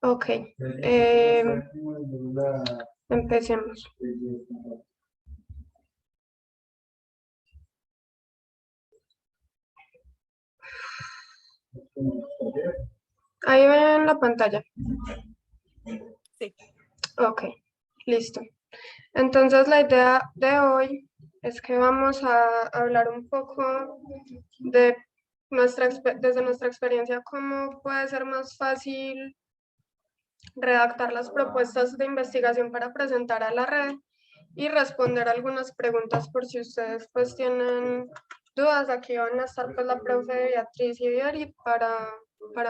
Ok, empecemos. Ahí ven la pantalla. Sí. Ok, listo. Entonces la idea de hoy es que vamos a hablar un poco de desde nuestra experiencia, cómo puede ser más fácil redactar las propuestas de investigación para presentar a la red y responder algunas preguntas por si ustedes pues tienen dudas. Aquí van a estar pues la profe Beatriz y Vieri para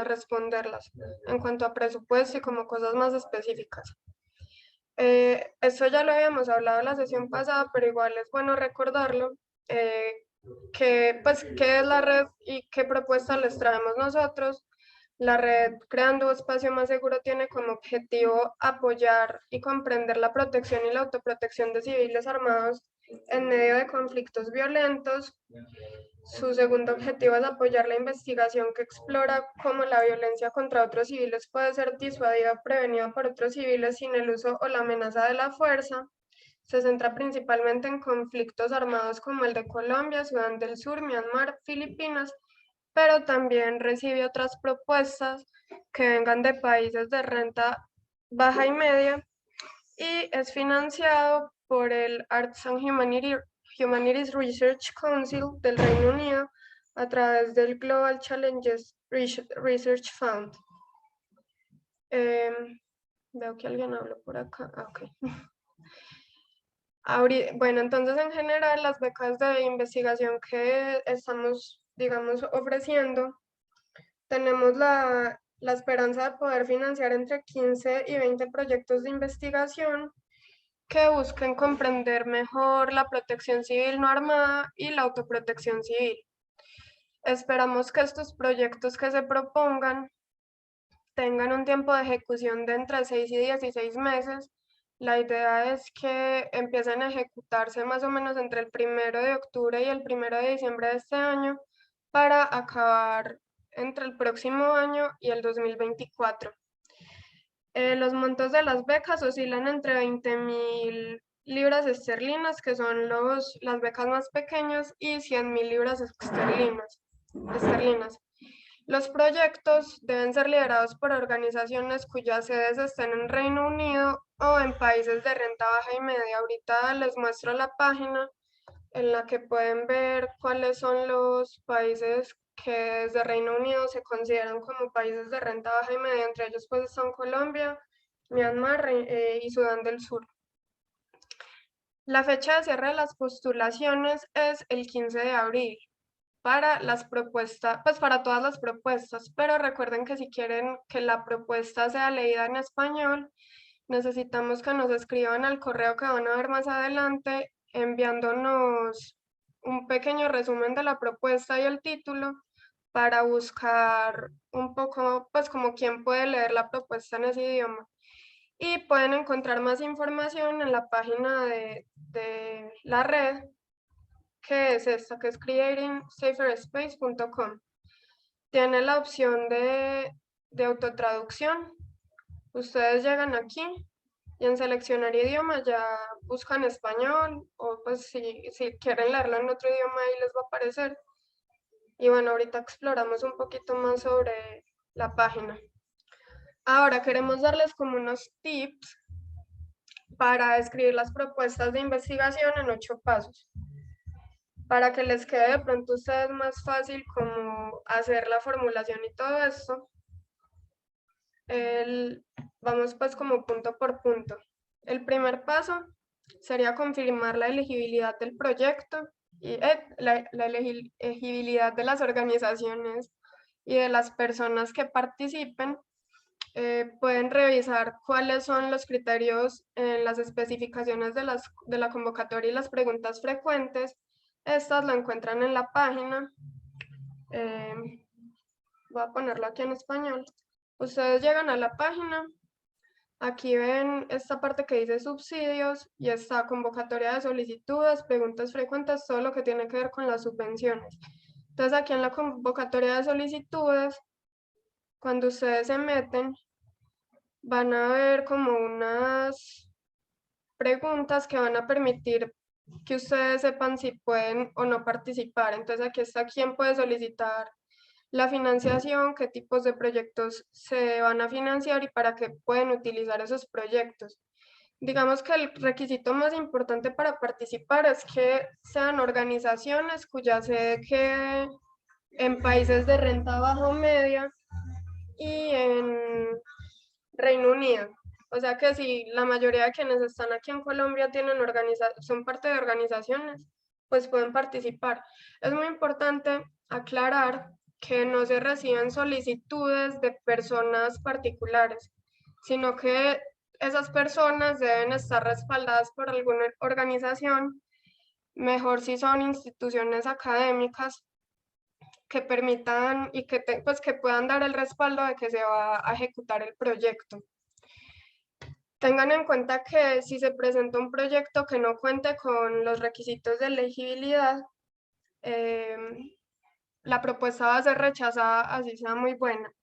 responderlas en cuanto a presupuesto y como cosas más específicas. Esto ya lo habíamos hablado en la sesión pasada, pero igual es bueno recordarlo, pues, qué es la red y qué propuestas les traemos nosotros. La red Creando Espacio Más Seguro tiene como objetivo apoyar y comprender la protección y la autoprotección de civiles armados en medio de conflictos violentos. Su segundo objetivo es apoyar la investigación que explora cómo la violencia contra otros civiles puede ser disuadida o prevenida por otros civiles sin el uso o la amenaza de la fuerza. Se centra principalmente en conflictos armados como el de Colombia, Sudán del Sur, Myanmar, Filipinas, pero también recibe otras propuestas que vengan de países de renta baja y media y es financiado por el Arts and Humanities Research Council del Reino Unido a través del Global Challenges Research Fund. Veo que alguien habló por acá. Ok. Bueno, entonces en general las becas de investigación que estamos, digamos, ofreciendo, tenemos la esperanza de poder financiar entre 15 y 20 proyectos de investigación que busquen comprender mejor la protección civil no armada y la autoprotección civil. Esperamos que estos proyectos que se propongan tengan un tiempo de ejecución de entre 6 y 16 meses. La idea es que empiecen a ejecutarse más o menos entre el 1 de octubre y el 1 de diciembre de este año para acabar entre el próximo año y el 2024. Los montos de las becas oscilan entre 20.000 libras esterlinas, que son las becas más pequeñas, y 100.000 libras esterlinas. Los proyectos deben ser liderados por organizaciones cuyas sedes estén en Reino Unido o en países de renta baja y media. Ahorita les muestro la página en la que pueden ver cuáles son los países que desde Reino Unido se consideran como países de renta baja y media. Entre ellos pues están Colombia, Myanmar y Sudán del Sur. La fecha de cierre de las postulaciones es el 15 de abril para las propuestas, pues para todas las propuestas, pero recuerden que si quieren que la propuesta sea leída en español, necesitamos que nos escriban al correo que van a ver más adelante, enviándonos un pequeño resumen de la propuesta y el título para buscar un poco, pues como quién puede leer la propuesta en ese idioma. Y pueden encontrar más información en la página de la red, que es esta, que es creatingsaferspace.com. Tiene la opción de autotraducción. Ustedes llegan aquí y en seleccionar idioma ya buscan español o pues si quieren leerlo en otro idioma ahí les va a aparecer. Y bueno, ahorita exploramos un poquito más sobre la página. Ahora queremos darles como unos tips para escribir las propuestas de investigación en 8 pasos, para que les quede de pronto a ustedes más fácil como hacer la formulación y todo esto. Vamos pues como punto por punto. El primer paso sería confirmar la elegibilidad del proyecto y la elegibilidad de las organizaciones y de las personas que participen. Pueden revisar cuáles son los criterios en las especificaciones de la convocatoria y las preguntas frecuentes. Estas lo encuentran en la página. Voy a ponerlo aquí en español. Ustedes llegan a la página, aquí ven esta parte que dice subsidios y esta convocatoria de solicitudes, preguntas frecuentes, todo lo que tiene que ver con las subvenciones. Entonces aquí en la convocatoria de solicitudes, cuando ustedes se meten, van a haber como unas preguntas que van a permitir que ustedes sepan si pueden o no participar. Entonces aquí está quién puede solicitar la financiación, qué tipos de proyectos se van a financiar y para qué pueden utilizar esos proyectos. Digamos que el requisito más importante para participar es que sean organizaciones cuya sede quede en países de renta baja o media y en Reino Unido. O sea que si la mayoría de quienes están aquí en Colombia son parte de organizaciones, pues pueden participar. Es muy importante aclarar que no se reciben solicitudes de personas particulares, sino que esas personas deben estar respaldadas por alguna organización, mejor si son instituciones académicas que permitan y pues que puedan dar el respaldo de que se va a ejecutar el proyecto. Tengan en cuenta que si se presenta un proyecto que no cuente con los requisitos de elegibilidad, la propuesta va a ser rechazada, así sea muy buena.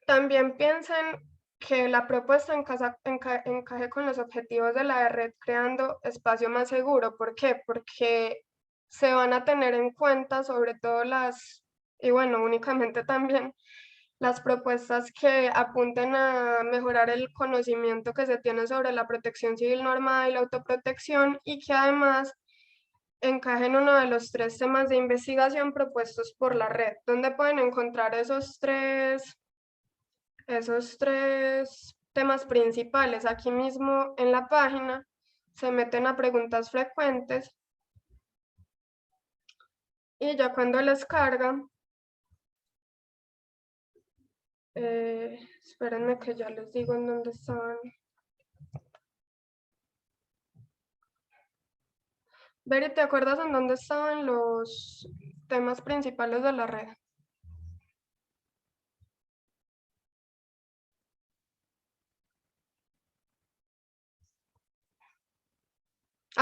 También piensen que la propuesta encaje con los objetivos de la red creando espacio más seguro. ¿Por qué? Porque se van a tener en cuenta sobre todo y bueno, únicamente también las propuestas que apunten a mejorar el conocimiento que se tiene sobre la protección civil normada y la autoprotección y que además encajen uno de los 3 temas de investigación propuestos por la red. ¿Dónde pueden encontrar esos tres temas principales? Aquí mismo en la página se meten a preguntas frecuentes y ya cuando les cargan, espérenme que ya les digo en dónde están. Beri, ¿te acuerdas en dónde estaban los temas principales de la red?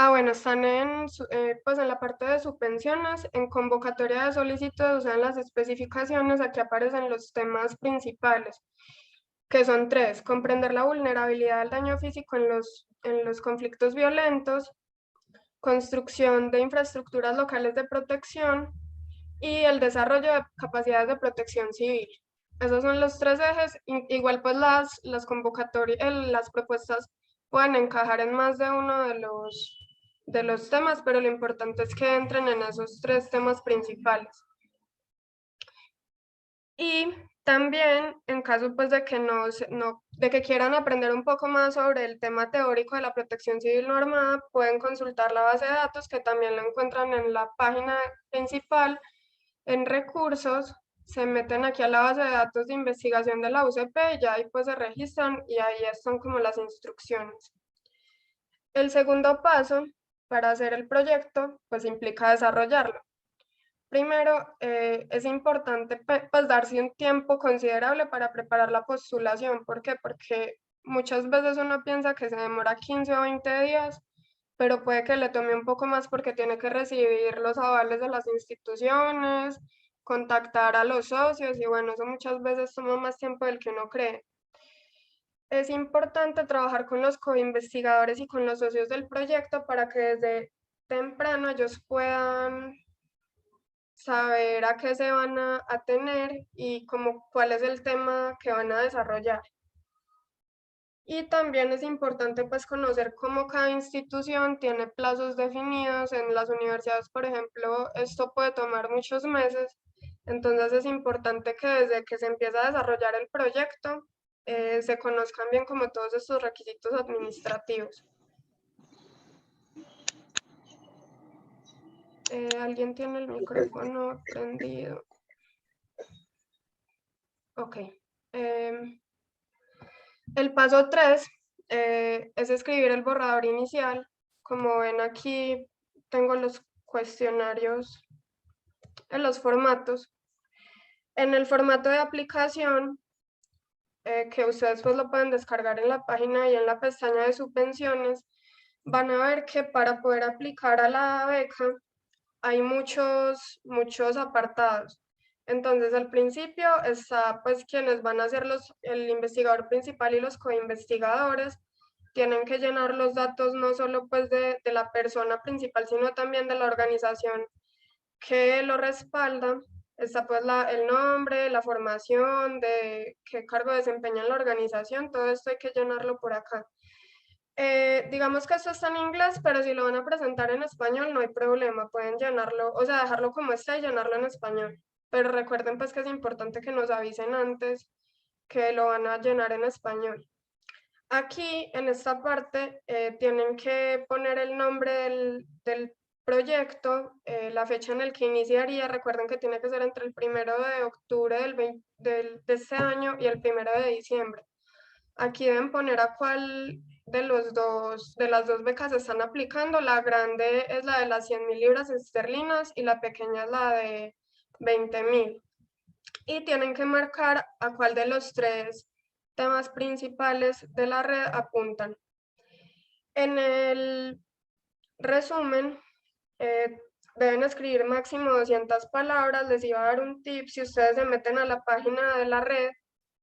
Bueno, están pues en la parte de subvenciones, en convocatoria de solicitudes, o sea, en las especificaciones, aquí aparecen los temas principales, que son 3: comprender la vulnerabilidad del daño físico en los conflictos violentos, construcción de infraestructuras locales de protección y el desarrollo de capacidades de protección civil. Esos son los 3 ejes. Igual pues las convocatorias, las propuestas pueden encajar en más de uno de los temas, pero lo importante es que entren en esos 3 temas principales. Y también, en caso pues de que de que quieran aprender un poco más sobre el tema teórico de la protección civil normada, pueden consultar la base de datos que también la encuentran en la página principal, en recursos, se meten aquí a la base de datos de investigación de la UCP, y ya ahí pues se registran y ahí están como las instrucciones. El segundo paso para hacer el proyecto pues implica desarrollarlo. Primero, es importante pues darse un tiempo considerable para preparar la postulación. ¿Por qué? Porque muchas veces uno piensa que se demora 15 o 20 días, pero puede que le tome un poco más porque tiene que recibir los avales de las instituciones, contactar a los socios y bueno, eso muchas veces toma más tiempo del que uno cree. Es importante trabajar con los coinvestigadores y con los socios del proyecto para que desde temprano ellos puedan saber a qué se van a tener y como cuál es el tema que van a desarrollar. Y también es importante pues conocer cómo cada institución tiene plazos definidos. En las universidades, por ejemplo, esto puede tomar muchos meses, entonces es importante que desde que se empieza a desarrollar el proyecto se conozcan bien como todos estos requisitos administrativos. ¿Alguien tiene el micrófono prendido? Ok. El paso 3 es escribir el borrador inicial. Como ven aquí, tengo los cuestionarios en los formatos. En el formato de aplicación, que ustedes pues lo pueden descargar en la página y en la pestaña de subvenciones, van a ver que para poder aplicar a la beca hay muchos apartados. Entonces, al principio está pues quienes van a ser el investigador principal y los coinvestigadores. Tienen que llenar los datos no solo pues de la persona principal, sino también de la organización que lo respalda. Está pues el nombre, la formación, de qué cargo desempeña en la organización, todo esto hay que llenarlo por acá. Digamos que esto está en inglés, pero si lo van a presentar en español no hay problema, pueden llenarlo, o sea, dejarlo como está y llenarlo en español. Pero recuerden pues que es importante que nos avisen antes que lo van a llenar en español. Aquí en esta parte tienen que poner el nombre del proyecto, la fecha en el que iniciaría. Recuerden que tiene que ser entre el 1 de octubre de este año y el 1 de diciembre. Aquí deben poner a cuál de las dos becas están aplicando. La grande es la de las 100.000 libras esterlinas y la pequeña es la de 20.000. Y tienen que marcar a cuál de los tres temas principales de la red apuntan. En el resumen, deben escribir máximo 200 palabras. Les iba a dar un tip: si ustedes se meten a la página de la red,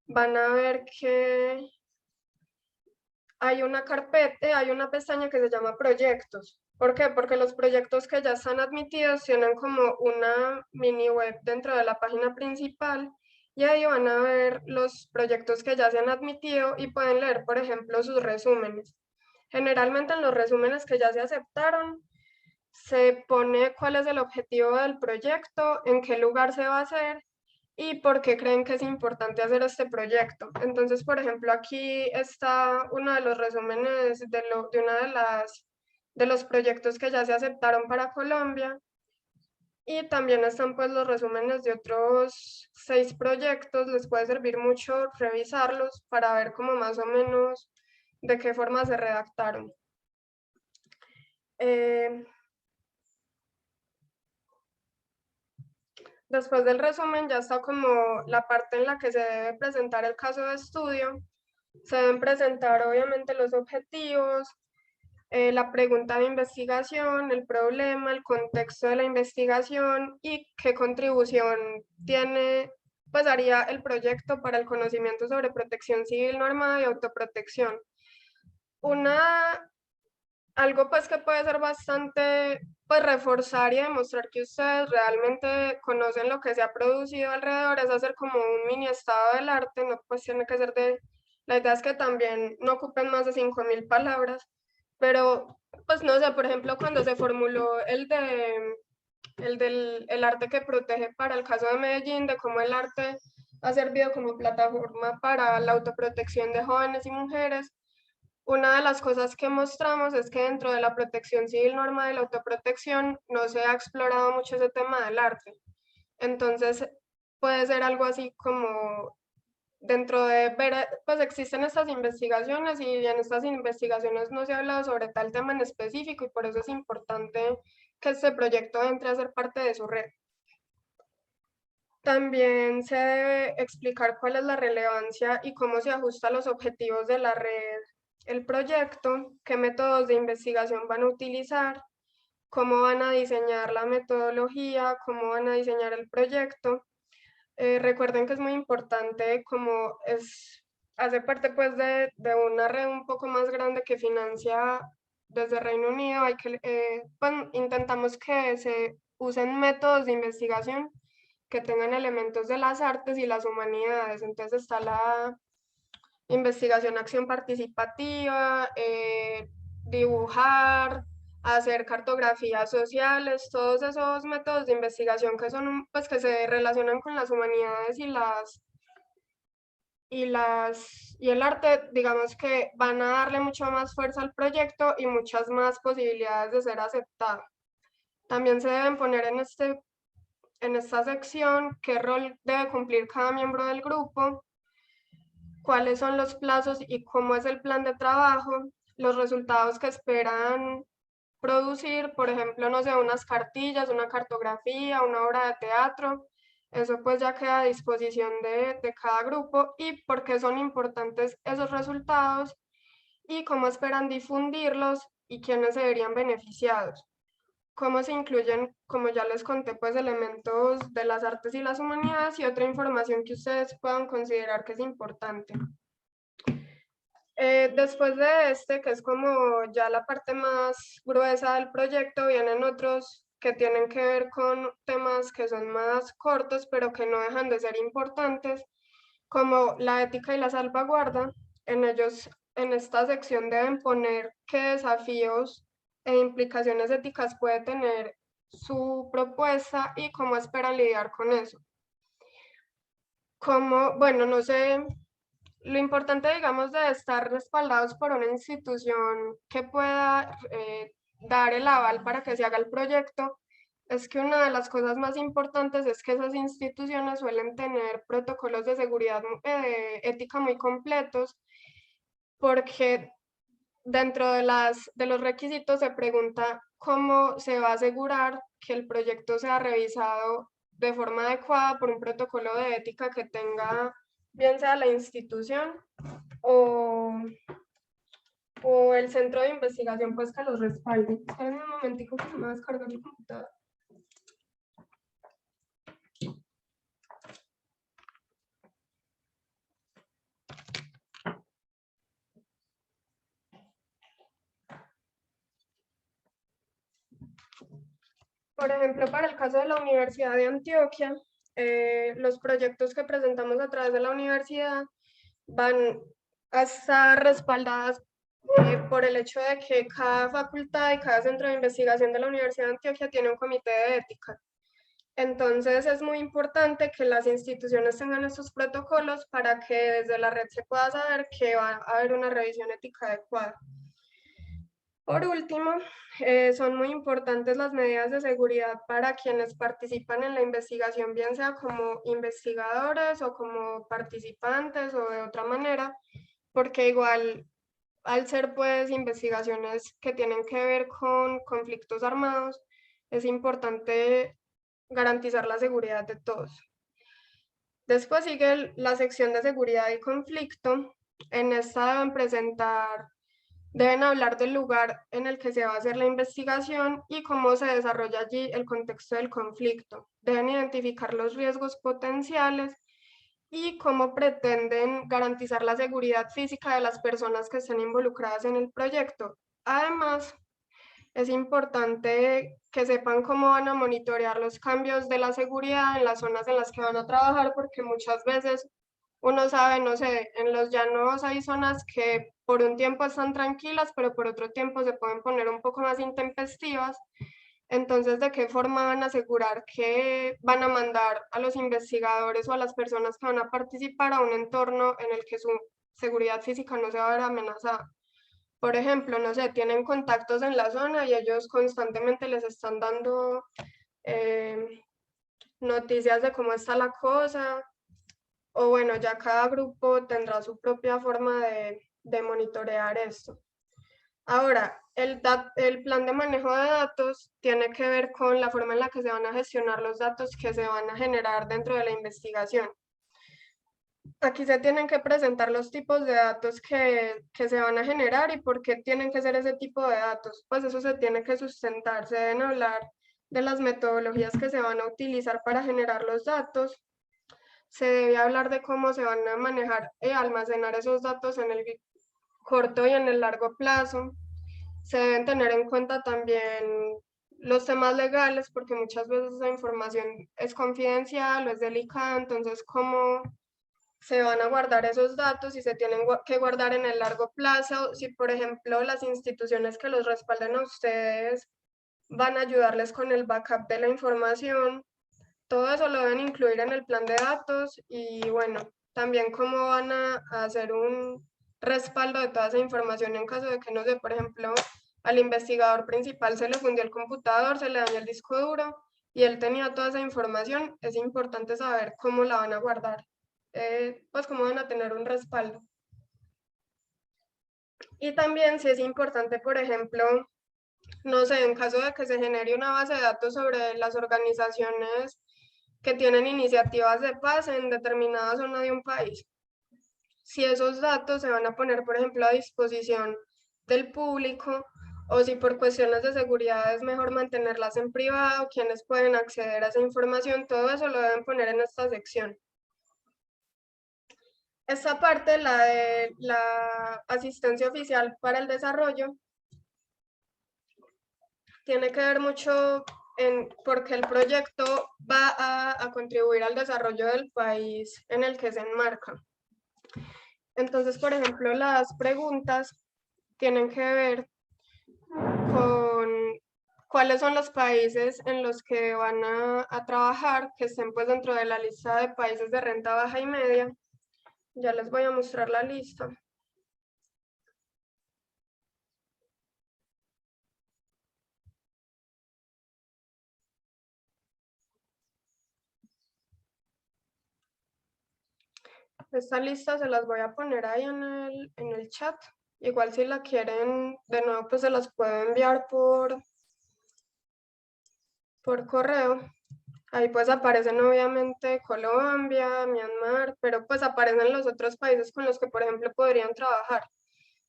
van a ver que hay una carpeta, hay una pestaña que se llama proyectos. ¿Por qué? Porque los proyectos que ya están admitidos tienen como una mini web dentro de la página principal y ahí van a ver los proyectos que ya se han admitido y pueden leer, por ejemplo, sus resúmenes. Generalmente en los resúmenes que ya se aceptaron, se pone cuál es el objetivo del proyecto, en qué lugar se va a hacer y por qué creen que es importante hacer este proyecto. Entonces, por ejemplo, aquí está uno de los resúmenes de una de los proyectos que ya se aceptaron para Colombia. Y también están pues los resúmenes de otros 6 proyectos. Les puede servir mucho revisarlos para ver como más o menos de qué forma se redactaron. Después del resumen ya está como la parte en la que se debe presentar el caso de estudio. Se deben presentar obviamente los objetivos, la pregunta de investigación, el problema, el contexto de la investigación y qué contribución tiene, pues haría el proyecto para el conocimiento sobre protección civil normada y autoprotección. Algo pues que puede ser bastante, pues reforzar y demostrar que ustedes realmente conocen lo que se ha producido alrededor, es hacer como un mini estado del arte. No pues tiene que ser la idea es que también no ocupen más de 5.000 palabras, pero pues no sé, por ejemplo, cuando se formuló el arte que protege para el caso de Medellín, de cómo el arte ha servido como plataforma para la autoprotección de jóvenes y mujeres. Una de las cosas que mostramos es que dentro de la protección civil normal de la autoprotección no se ha explorado mucho ese tema del arte. Entonces puede ser algo así como dentro de ver, pues existen estas investigaciones y en estas investigaciones no se ha hablado sobre tal tema en específico y por eso es importante que este proyecto entre a ser parte de su red. También se debe explicar cuál es la relevancia y cómo se ajusta a los objetivos de la red el proyecto, qué métodos de investigación van a utilizar, cómo van a diseñar la metodología, cómo van a diseñar el proyecto. Recuerden que es muy importante, como hace parte pues de una red un poco más grande que financia desde Reino Unido. Pues, intentamos que se usen métodos de investigación que tengan elementos de las artes y las humanidades. Entonces está la investigación, acción participativa, dibujar, hacer cartografías sociales, todos esos métodos de investigación que son, pues, que se relacionan con las humanidades y el arte, digamos que van a darle mucho más fuerza al proyecto y muchas más posibilidades de ser aceptado. También se deben poner en esta sección qué rol debe cumplir cada miembro del grupo, cuáles son los plazos y cómo es el plan de trabajo, los resultados que esperan producir, por ejemplo, no sé, unas cartillas, una cartografía, una obra de teatro. Eso pues ya queda a disposición de cada grupo y por qué son importantes esos resultados y cómo esperan difundirlos y quiénes se verían beneficiados. cómo se incluyen, como ya les conté, pues elementos de las artes y las humanidades y otra información que ustedes puedan considerar que es importante. Después de este, que es como ya la parte más gruesa del proyecto, vienen otros que tienen que ver con temas que son más cortos, pero que no dejan de ser importantes, como la ética y la salvaguarda. En ellos, en esta sección deben poner qué desafíos e implicaciones éticas puede tener su propuesta y cómo esperan lidiar con eso. Como, bueno, no sé, lo importante, digamos, de estar respaldados por una institución que pueda dar el aval para que se haga el proyecto, es que una de las cosas más importantes es que esas instituciones suelen tener protocolos de seguridad ética muy completos, porque dentro de los requisitos se pregunta cómo se va a asegurar que el proyecto sea revisado de forma adecuada por un protocolo de ética que tenga, bien sea la institución o, o el centro de investigación, pues que los respalde. En un momentico que se me va a descargar el computador. Por ejemplo, para el caso de la Universidad de Antioquia, los proyectos que presentamos a través de la universidad van a estar respaldadas por el hecho de que cada facultad y cada centro de investigación de la Universidad de Antioquia tiene un comité de ética. Entonces es muy importante que las instituciones tengan estos protocolos para que desde la red se pueda saber que va a haber una revisión ética adecuada. Por último, son muy importantes las medidas de seguridad para quienes participan en la investigación, bien sea como investigadores o como participantes o de otra manera, porque igual al ser pues investigaciones que tienen que ver con conflictos armados, es importante garantizar la seguridad de todos. Después sigue la sección de seguridad y conflicto. En esta deben hablar del lugar en el que se va a hacer la investigación y cómo se desarrolla allí el contexto del conflicto. Deben identificar los riesgos potenciales y cómo pretenden garantizar la seguridad física de las personas que estén involucradas en el proyecto. Además, es importante que sepan cómo van a monitorear los cambios de la seguridad en las zonas en las que van a trabajar, porque muchas veces uno sabe, no sé, en los llanos hay zonas que por un tiempo están tranquilas, pero por otro tiempo se pueden poner un poco más intempestivas. Entonces, ¿de qué forma van a asegurar que van a mandar a los investigadores o a las personas que van a participar a un entorno en el que su seguridad física no se va a ver amenazada? Por ejemplo, no sé, tienen contactos en la zona y ellos constantemente les están dando noticias de cómo está la cosa, o bueno, ya cada grupo tendrá su propia forma de monitorear esto. Ahora, el plan de manejo de datos tiene que ver con la forma en la que se van a gestionar los datos que se van a generar dentro de la investigación. Aquí se tienen que presentar los tipos de datos que se van a generar y por qué tienen que ser ese tipo de datos. Pues eso se tiene que sustentar, se deben hablar de las metodologías que se van a utilizar para generar los datos. Se debe hablar de cómo se van a manejar y almacenar esos datos en el corto y en el largo plazo. Se deben tener en cuenta también los temas legales, porque muchas veces esa información es confidencial o es delicada, entonces cómo se van a guardar esos datos y se tienen que guardar en el largo plazo. Si, por ejemplo, las instituciones que los respalden a ustedes van a ayudarles con el backup de la información, todo eso lo deben incluir en el plan de datos y bueno, también cómo van a hacer un respaldo de toda esa información en caso de que, no sé, por ejemplo, al investigador principal se le fundió el computador, se le dañó el disco duro y él tenía toda esa información, es importante saber cómo la van a guardar, pues cómo van a tener un respaldo. Y también si es importante, por ejemplo, no sé, en caso de que se genere una base de datos sobre las organizaciones que tienen iniciativas de paz en determinada zona de un país. Si esos datos se van a poner, por ejemplo, a disposición del público, o si por cuestiones de seguridad es mejor mantenerlas en privado, quiénes pueden acceder a esa información, todo eso lo deben poner en esta sección. Esta parte, la de la asistencia oficial para el desarrollo, tiene que ver mucho porque el proyecto va a contribuir al desarrollo del país en el que se enmarca. Entonces, por ejemplo, las preguntas tienen que ver con cuáles son los países en los que van a trabajar, que estén pues dentro de la lista de países de renta baja y media. Ya les voy a mostrar la lista. Esta lista se las voy a poner ahí en el chat. Igual si la quieren, de nuevo, pues se las puedo enviar por correo. Ahí pues aparecen obviamente Colombia, Myanmar, pero pues aparecen los otros países con los que, por ejemplo, podrían trabajar.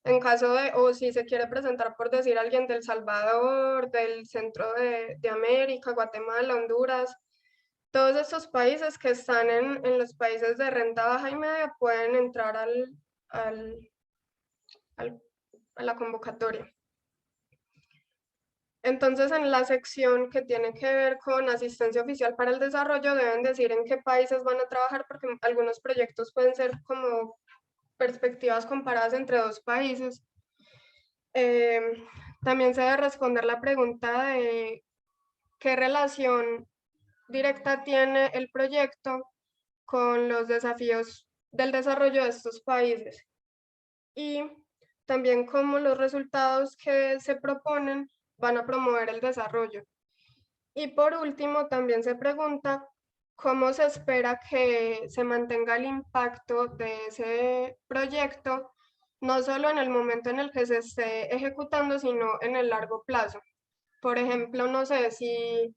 En caso de, o si se quiere presentar por decir alguien del Salvador, del centro de América, Guatemala, Honduras, todos estos países que están en los países de renta baja y media pueden entrar a la convocatoria. Entonces, en la sección que tiene que ver con asistencia oficial para el desarrollo, deben decir en qué países van a trabajar, porque algunos proyectos pueden ser como perspectivas comparadas entre dos países. También se debe responder la pregunta de qué relación directa tiene el proyecto con los desafíos del desarrollo de estos países y también cómo los resultados que se proponen van a promover el desarrollo. Y por último, también se pregunta cómo se espera que se mantenga el impacto de ese proyecto, no solo en el momento en el que se esté ejecutando, sino en el largo plazo. Por ejemplo, no sé si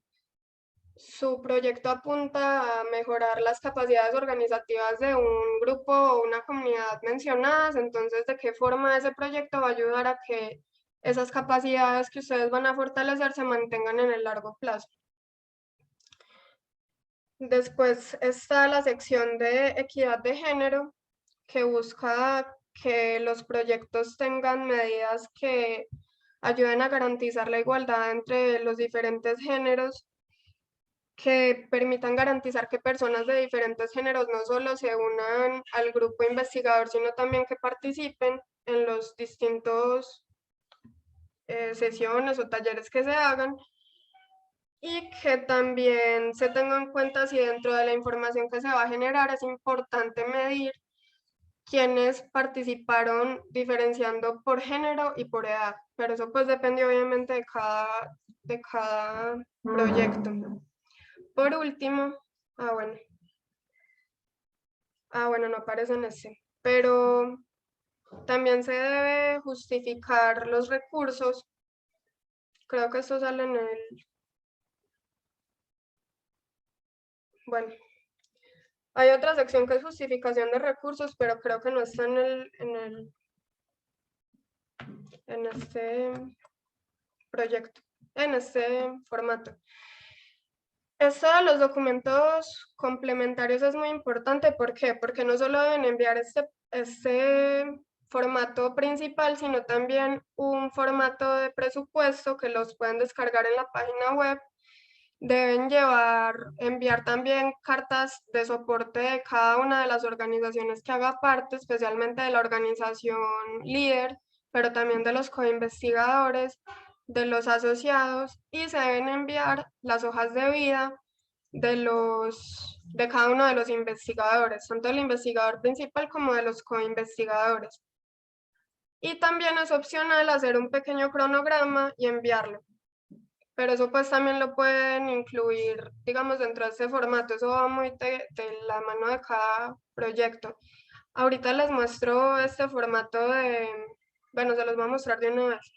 su proyecto apunta a mejorar las capacidades organizativas de un grupo o una comunidad mencionadas, entonces, ¿de qué forma ese proyecto va a ayudar a que esas capacidades que ustedes van a fortalecer se mantengan en el largo plazo? Después está la sección de equidad de género, que busca que los proyectos tengan medidas que ayuden a garantizar la igualdad entre los diferentes géneros, que permitan garantizar que personas de diferentes géneros no solo se unan al grupo investigador, sino también que participen en los distintos sesiones o talleres que se hagan, y que también se tenga en cuenta si dentro de la información que se va a generar es importante medir quiénes participaron diferenciando por género y por edad, pero eso pues depende obviamente de cada proyecto. Por último, bueno, no aparece en ese, pero también se debe justificar los recursos. Creo que esto sale en el, bueno, hay otra sección que es justificación de recursos, pero creo que no está en este proyecto, en este formato. Esto de los documentos complementarios es muy importante. ¿Por qué? Porque no solo deben enviar este formato principal, sino también un formato de presupuesto que los pueden descargar en la página web. Deben enviar también cartas de soporte de cada una de las organizaciones que haga parte, especialmente de la organización líder, pero también de los coinvestigadores, de los asociados, y se deben enviar las hojas de vida de cada uno de los investigadores, tanto del investigador principal como de los coinvestigadores. Y también es opcional hacer un pequeño cronograma y enviarlo, pero eso pues también lo pueden incluir, digamos, dentro de este formato. Eso va muy de la mano de cada proyecto. Ahorita les muestro este formato bueno, se los voy a mostrar de una vez.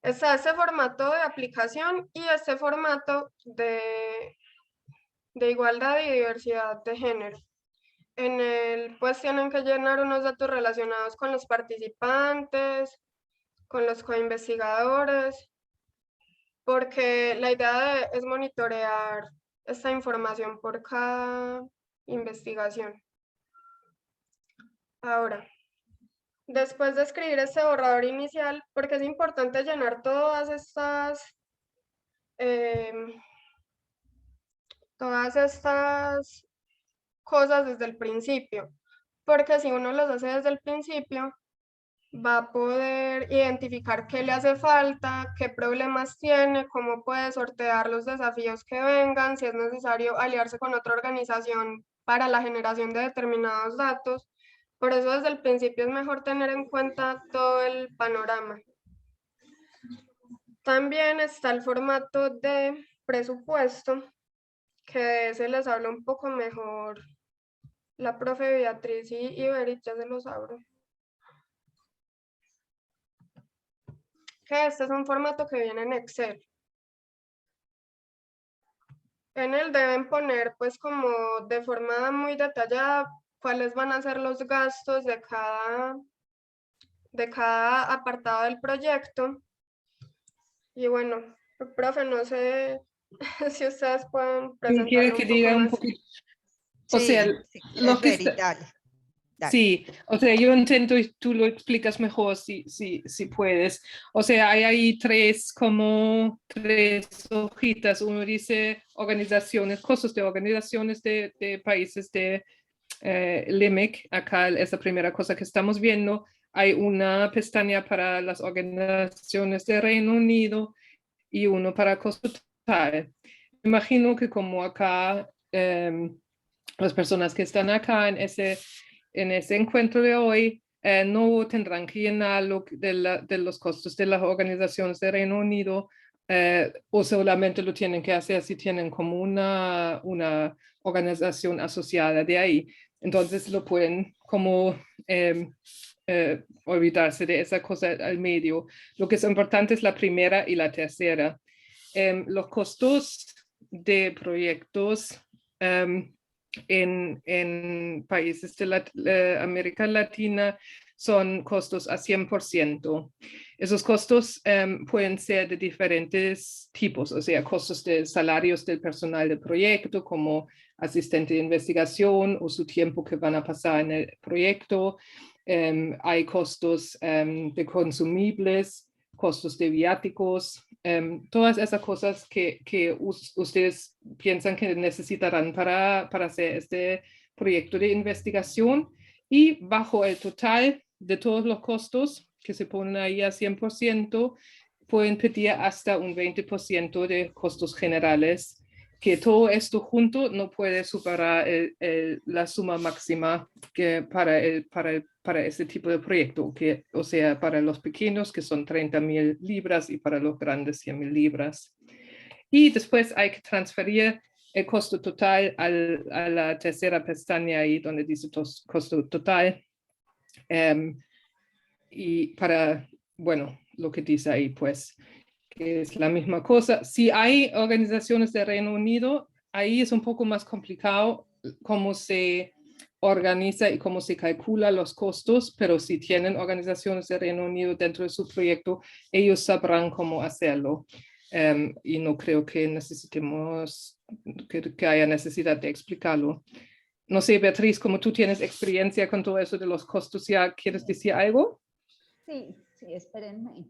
Está este formato de aplicación y este formato de igualdad y diversidad de género. En el pues tienen que llenar unos datos relacionados con los participantes, con los coinvestigadores, porque la idea es monitorear esta información por cada investigación. Ahora, después de escribir este borrador inicial, porque es importante llenar todas estas cosas desde el principio, porque si uno los hace desde el principio, va a poder identificar qué le hace falta, qué problemas tiene, cómo puede sortear los desafíos que vengan, si es necesario aliarse con otra organización para la generación de determinados datos. Por eso desde el principio es mejor tener en cuenta todo el panorama. También está el formato de presupuesto, que de ese les habla un poco mejor la profe Beatriz y Berit, ya se los abro. Que este es un formato que viene en Excel. En él deben poner pues como de forma muy detallada cuáles van a ser los gastos de cada apartado del proyecto. Y bueno, profe, no sé si ustedes pueden ¿Quién quiere presentarlo que un poco diga un más. poquito? O sea, Sí, lo que Berit, está... dale. Sí, o sea, yo intento y tú lo explicas mejor si puedes. O sea, hay ahí tres hojitas. Uno dice organizaciones, costos de organizaciones de países de LIMIC. Acá es la primera cosa que estamos viendo. Hay una pestaña para las organizaciones de Reino Unido y uno para costo total. Me imagino que como acá las personas que están acá en ese encuentro de hoy no tendrán que llenar de los costos de las organizaciones de Reino Unido o solamente lo tienen que hacer si tienen como una organización asociada de ahí. Entonces lo pueden como olvidarse de esa cosa al medio. Lo que es importante es la primera y la tercera. Los costos de proyectos en países de América Latina son costos a 100%. Esos costos pueden ser de diferentes tipos, o sea, costos de salarios del personal del proyecto, como asistente de investigación o su tiempo que van a pasar en el proyecto. Hay costos de consumibles, costos de viáticos, todas esas cosas que ustedes piensan que necesitarán para hacer este proyecto de investigación, y bajo el total de todos los costos que se ponen ahí a 100%, pueden pedir hasta un 20% de costos generales, que todo esto junto no puede superar la suma máxima que para este tipo de proyecto, o sea, para los pequeños que son 30.000 libras y para los grandes 100.000 libras. Y después hay que transferir el costo total a la tercera pestaña ahí donde dice costo total. Y para, bueno, lo que dice ahí, pues, que es la misma cosa. Si hay organizaciones de Reino Unido, ahí es un poco más complicado cómo se organiza y cómo se calcula los costos, pero si tienen organizaciones de Reino Unido dentro de su proyecto, ellos sabrán cómo hacerlo. Y no creo que necesitemos, que haya necesidad de explicarlo. No sé, Beatriz, como tú tienes experiencia con todo eso de los costos, ¿ya quieres decir algo? Sí, espérenme.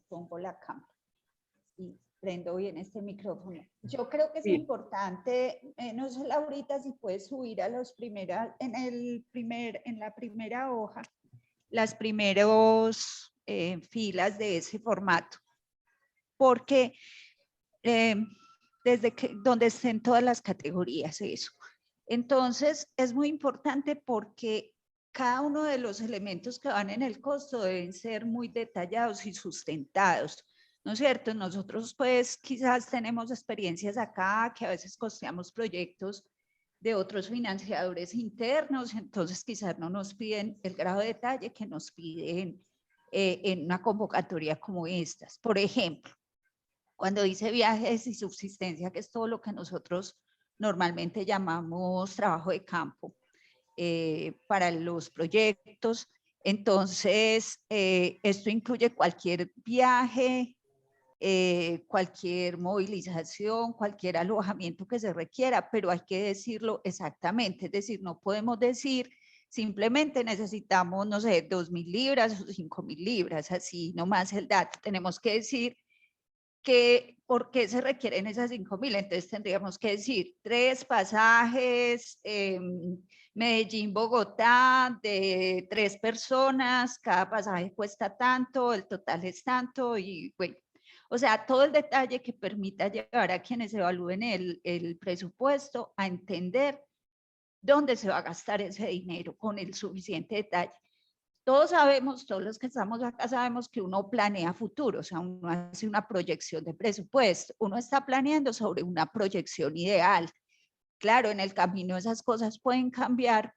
Pongo la cámara y prendo bien este micrófono. Yo creo que es importante, no sé, Laurita, si puedes subir a los primeras, en la primera hoja, las primeros filas de ese formato, porque desde donde estén todas las categorías, eso. Entonces, es muy importante porque cada uno de los elementos que van en el costo deben ser muy detallados y sustentados, ¿no es cierto? Nosotros pues quizás tenemos experiencias acá que a veces costeamos proyectos de otros financiadores internos, entonces quizás no nos piden el grado de detalle que nos piden en una convocatoria como estas. Por ejemplo, cuando dice viajes y subsistencia, que es todo lo que nosotros normalmente llamamos trabajo de campo, para los proyectos, Entonces, esto incluye cualquier viaje, cualquier movilización, cualquier alojamiento que se requiera, pero hay que decirlo exactamente, es decir, no podemos decir simplemente necesitamos, no sé, 2.000 libras o 5.000 libras, así nomás el dato. Tenemos que decir que por qué se requieren esas 5.000, entonces tendríamos que decir 3 pasajes, Medellín, Bogotá, de 3 personas, cada pasaje cuesta tanto, el total es tanto, y bueno, o sea, todo el detalle que permita llevar a quienes evalúen el presupuesto a entender dónde se va a gastar ese dinero con el suficiente detalle. Todos sabemos, todos los que estamos acá sabemos que uno planea futuro, o sea, uno hace una proyección de presupuesto, uno está planeando sobre una proyección ideal. Claro, en el camino esas cosas pueden cambiar,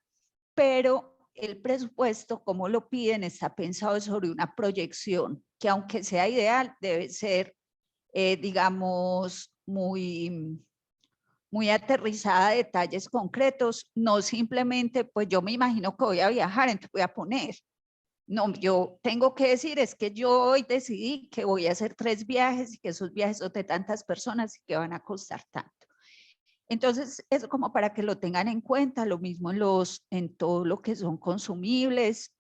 pero el presupuesto, como lo piden, está pensado sobre una proyección que aunque sea ideal, debe ser, digamos, muy aterrizada a detalles concretos, no simplemente, pues yo me imagino que voy a viajar, entonces voy a poner. No, yo tengo que decir, es que yo hoy decidí que voy a hacer 3 viajes y que esos viajes son de tantas personas y que van a costar tanto. Entonces, es como para que lo tengan en cuenta, lo mismo en todo lo que son consumibles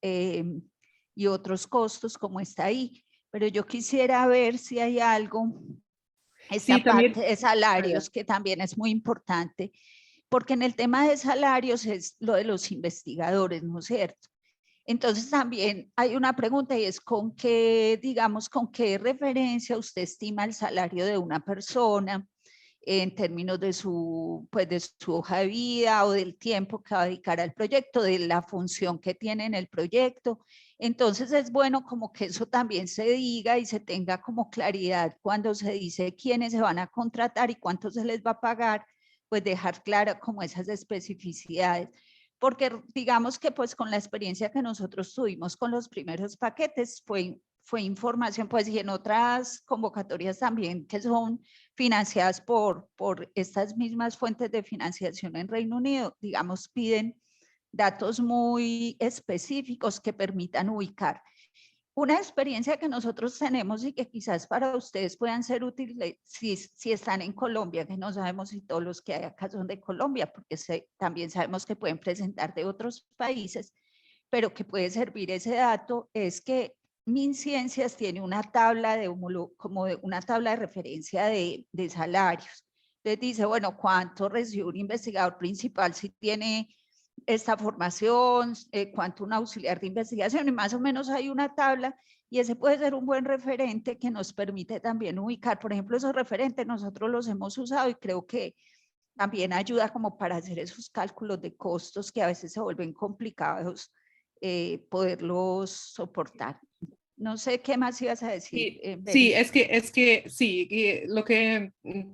y otros costos como está ahí. Pero yo quisiera ver si hay algo, esta Sí, también. parte de salarios, que también es muy importante, porque en el tema de salarios es lo de los investigadores, ¿no es cierto? Entonces también hay una pregunta y es con qué, digamos, con qué referencia usted estima el salario de una persona en términos de pues de su hoja de vida o del tiempo que va a dedicar al proyecto, de la función que tiene en el proyecto. Entonces es bueno como que eso también se diga y se tenga como claridad cuando se dice quiénes se van a contratar y cuánto se les va a pagar, pues dejar clara como esas especificidades. Porque digamos que pues con la experiencia que nosotros tuvimos con los primeros paquetes fue información, pues y en otras convocatorias también que son financiadas por estas mismas fuentes de financiación en Reino Unido, digamos, piden datos muy específicos que permitan ubicar. Una experiencia que nosotros tenemos y que quizás para ustedes puedan ser útiles si están en Colombia, que no sabemos si todos los que hay acá son de Colombia, porque también sabemos que pueden presentar de otros países, pero que puede servir ese dato, es que MinCiencias tiene una tabla como una tabla de referencia de salarios. Entonces dice, bueno, ¿cuánto recibe un investigador principal si tiene esta formación, cuánto un auxiliar de investigación? Y más o menos hay una tabla y ese puede ser un buen referente que nos permite también ubicar, por ejemplo, esos referentes nosotros los hemos usado y creo que también ayuda como para hacer esos cálculos de costos que a veces se vuelven complicados poderlos soportar. No sé qué más ibas a decir. Sí, sí, es que sí, y lo que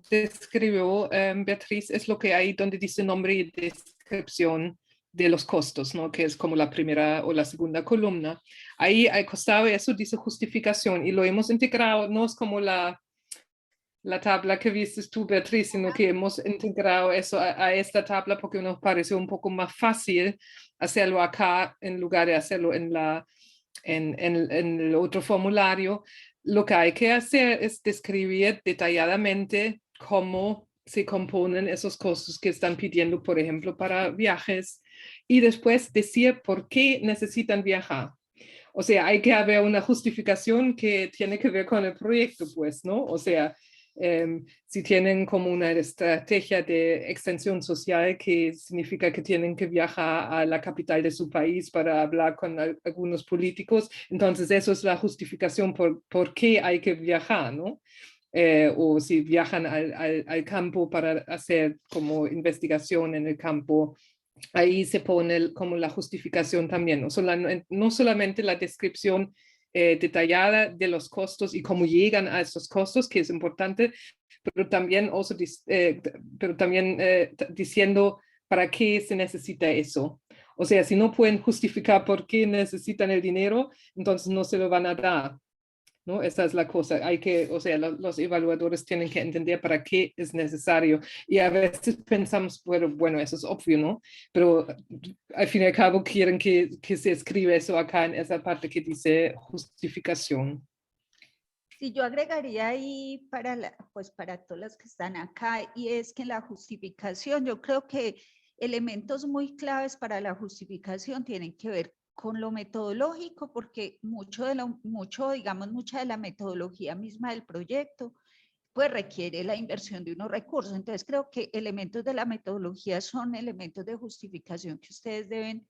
describió Beatriz es lo que hay donde dice nombre y descripción de los costos, ¿no? Que es como la primera o la segunda columna. Ahí al costado eso dice justificación y lo hemos integrado, no es como la tabla que viste tú, Beatriz, sino que hemos integrado eso a esta tabla porque nos pareció un poco más fácil hacerlo acá en lugar de hacerlo en el otro formulario. Lo que hay que hacer es describir detalladamente cómo se componen esos costos que están pidiendo, por ejemplo, para viajes, y después decir por qué necesitan viajar. O sea, hay que haber una justificación que tiene que ver con el proyecto, pues, ¿no? O sea, si tienen como una estrategia de extensión social que significa que tienen que viajar a la capital de su país para hablar con algunos políticos, entonces eso es la justificación por qué hay que viajar, ¿no? O si viajan al campo para hacer como investigación en el campo, ahí se pone como la justificación también, no solamente la descripción detallada de los costos y cómo llegan a esos costos, que es importante, pero también, diciendo para qué se necesita eso. O sea, si no pueden justificar por qué necesitan el dinero, entonces no se lo van a dar. ¿no? Esa es la cosa. Hay que, o sea, los evaluadores tienen que entender para qué es necesario. Y a veces pensamos, bueno, eso es obvio, ¿no? Pero al fin y al cabo quieren que se escriba eso acá en esa parte que dice justificación. Sí, yo agregaría ahí pues para todos los que están acá, y es que la justificación, yo creo que elementos muy claves para la justificación tienen que ver con lo metodológico, porque digamos, mucha de la metodología misma del proyecto, pues requiere la inversión de unos recursos. Entonces creo que elementos de la metodología son elementos de justificación que ustedes deben,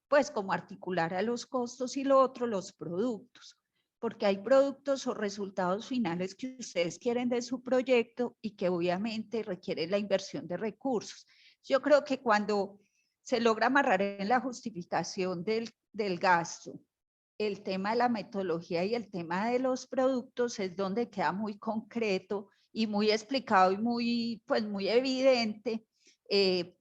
pues, como articular a los costos, y lo otro, los productos, porque hay productos o resultados finales que ustedes quieren de su proyecto y que obviamente requieren la inversión de recursos. Yo creo que cuando se logra amarrar en la justificación del gasto el tema de la metodología y el tema de los productos, es donde queda muy concreto y muy explicado y muy evidente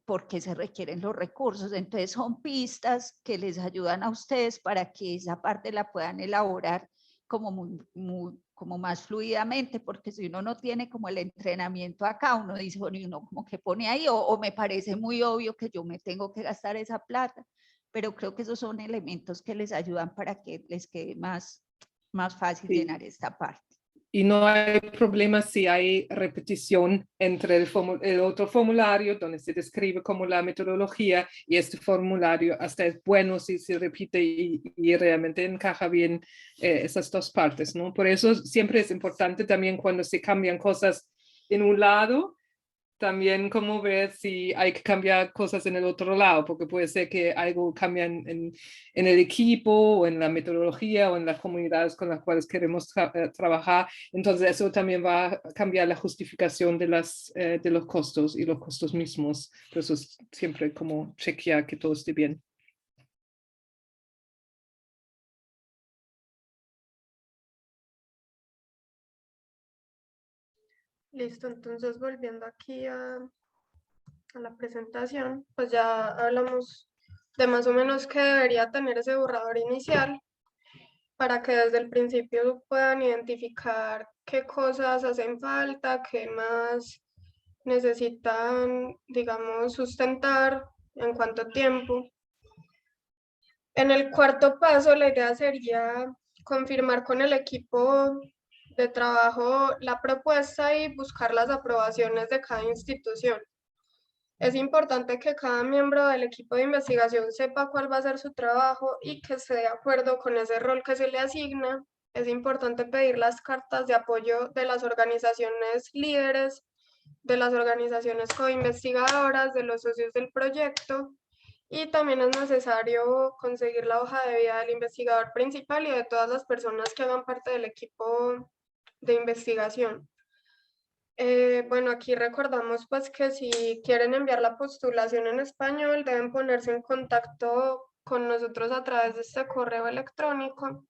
por qué se requieren los recursos. Entonces son pistas que les ayudan a ustedes para que esa parte la puedan elaborar como más fluidamente, porque si uno no tiene como el entrenamiento acá, uno dice, bueno, y uno como que pone ahí, o me parece muy obvio que yo me tengo que gastar esa plata, pero creo que esos son elementos que les ayudan para que les quede más fácil Sí. llenar esta parte. Y no hay problema si hay repetición entre el otro formulario donde se describe como la metodología y este formulario. Hasta es bueno si se repite y realmente encaja bien esas dos partes, ¿no? Por eso siempre es importante también cuando se cambian cosas en un lado, también como ver si hay que cambiar cosas en el otro lado, porque puede ser que algo cambie en el equipo o en la metodología o en las comunidades con las cuales queremos trabajar. Entonces eso también va a cambiar la justificación de los costos y los costos mismos. Por eso es siempre como chequear que todo esté bien. Listo, entonces volviendo aquí a la presentación, pues ya hablamos de más o menos qué debería tener ese borrador inicial para que desde el principio puedan identificar qué cosas hacen falta, qué más necesitan, digamos, sustentar, en cuánto tiempo. En el cuarto paso, la idea sería confirmar con el equipo de trabajo la propuesta y buscar las aprobaciones de cada institución. Es importante que cada miembro del equipo de investigación sepa cuál va a ser su trabajo y que esté de acuerdo con ese rol que se le asigna. Es importante pedir las cartas de apoyo de las organizaciones líderes, de las organizaciones coinvestigadoras, de los socios del proyecto, y también es necesario conseguir la hoja de vida del investigador principal y de todas las personas que hagan parte del equipo de investigación. Bueno, aquí recordamos pues que si quieren enviar la postulación en español deben ponerse en contacto con nosotros a través de este correo electrónico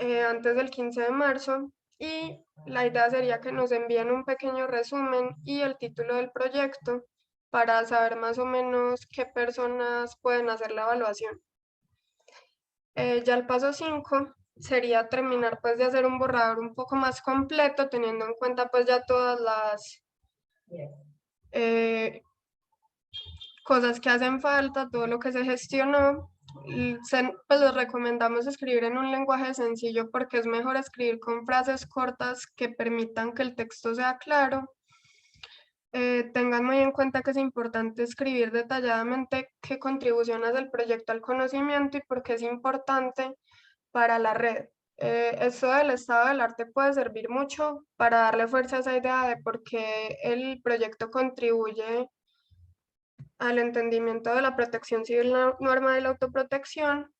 antes del 15 de marzo, y la idea sería que nos envíen un pequeño resumen y el título del proyecto para saber más o menos qué personas pueden hacer la evaluación. Ya el paso 5 sería terminar pues de hacer un borrador un poco más completo, teniendo en cuenta pues ya todas las cosas que hacen falta, todo lo que se gestionó. Pues les recomendamos escribir en un lenguaje sencillo porque es mejor escribir con frases cortas que permitan que el texto sea claro. Tengan muy en cuenta que es importante escribir detalladamente qué contribución hace el proyecto al conocimiento y por qué es importante para la red. Esto del estado del arte puede servir mucho para darle fuerza a esa idea de por qué el proyecto contribuye al entendimiento de la protección civil norma de la autoprotección,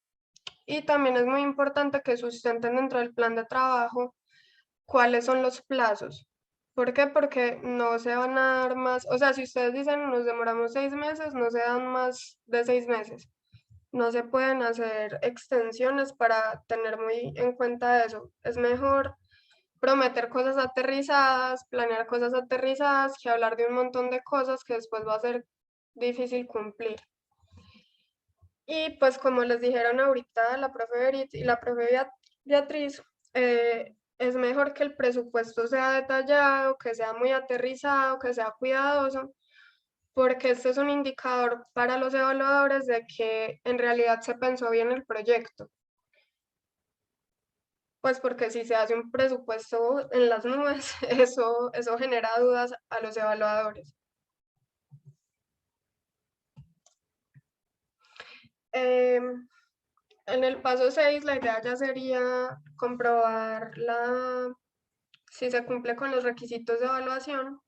y también es muy importante que sustenten dentro del plan de trabajo cuáles son los plazos. ¿Por qué? Porque no se van a dar más, o sea, si ustedes dicen nos demoramos 6 meses, no se dan más de 6 meses. No se pueden hacer extensiones para tener muy en cuenta eso. Es mejor prometer cosas aterrizadas, planear cosas aterrizadas, que hablar de un montón de cosas que después va a ser difícil cumplir. Y pues como les dijeron ahorita la profe Berit y la profe Beatriz, es mejor que el presupuesto sea detallado, que sea muy aterrizado, que sea cuidadoso, porque este es un indicador para los evaluadores de que en realidad se pensó bien el proyecto. Pues porque si se hace un presupuesto en las nubes, eso genera dudas a los evaluadores. En el paso 6, la idea ya sería comprobar si se cumple con los requisitos de evaluación.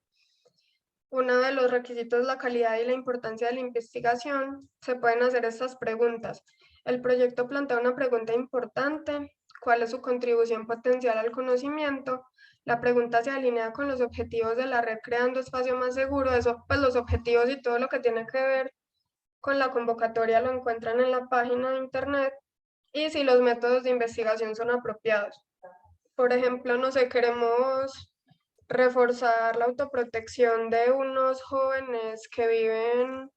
Uno de los requisitos es la calidad y la importancia de la investigación. Se pueden hacer estas preguntas. El proyecto plantea una pregunta importante. ¿Cuál es su contribución potencial al conocimiento? La pregunta se alinea con los objetivos de la red creando espacio más seguro. Eso, pues los objetivos y todo lo que tiene que ver con la convocatoria lo encuentran en la página de internet. Y si los métodos de investigación son apropiados. Por ejemplo, no sé, queremos reforzar la autoprotección de unos jóvenes que viven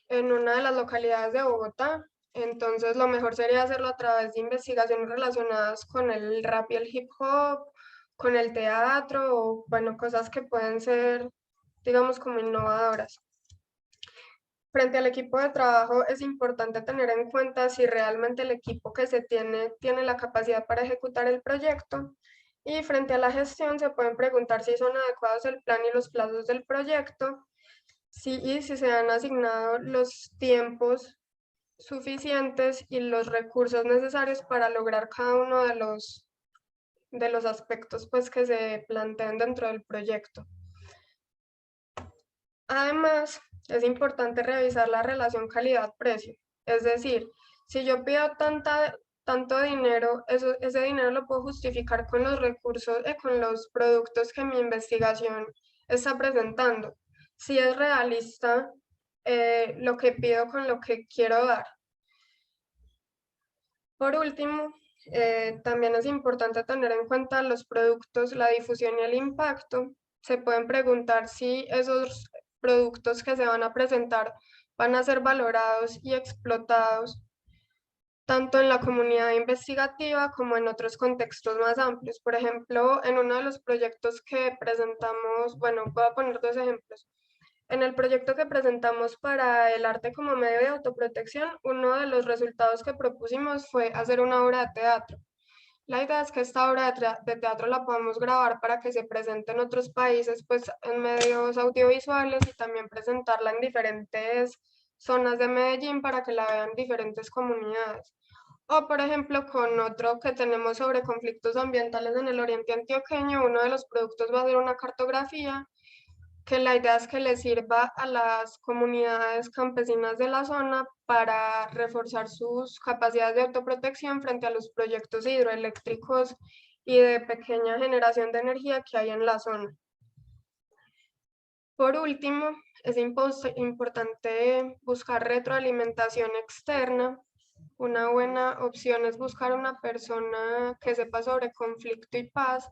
en una de las localidades de Bogotá. Entonces, lo mejor sería hacerlo a través de investigaciones relacionadas con el rap y el hip hop, con el teatro, o bueno, cosas que pueden ser, digamos, como innovadoras. Frente al equipo de trabajo es importante tener en cuenta si realmente el equipo que se tiene la capacidad para ejecutar el proyecto. Y frente a la gestión se pueden preguntar si son adecuados el plan y los plazos del proyecto, y si se han asignado los tiempos suficientes y los recursos necesarios para lograr cada uno de los aspectos pues, que se plantean dentro del proyecto. Además, es importante revisar la relación calidad-precio. Es decir, si yo pido tanto dinero, ese dinero lo puedo justificar con los recursos, con los productos que mi investigación está presentando. Si es realista lo que pido con lo que quiero dar. Por último, también es importante tener en cuenta los productos, la difusión y el impacto. Se pueden preguntar si esos productos que se van a presentar van a ser valorados y explotados tanto en la comunidad investigativa como en otros contextos más amplios. Por ejemplo, en uno de los proyectos que presentamos, bueno, voy a poner dos ejemplos. En el proyecto que presentamos para el arte como medio de autoprotección, uno de los resultados que propusimos fue hacer una obra de teatro. La idea es que esta obra de teatro la podamos grabar para que se presente en otros países, pues en medios audiovisuales, y también presentarla en diferentes zonas de Medellín para que la vean diferentes comunidades. O por ejemplo, con otro que tenemos sobre conflictos ambientales en el oriente antioqueño, uno de los productos va a ser una cartografía que la idea es que le sirva a las comunidades campesinas de la zona para reforzar sus capacidades de autoprotección frente a los proyectos hidroeléctricos y de pequeña generación de energía que hay en la zona. Por último, es importante buscar retroalimentación externa. Una buena opción es buscar una persona que sepa sobre conflicto y paz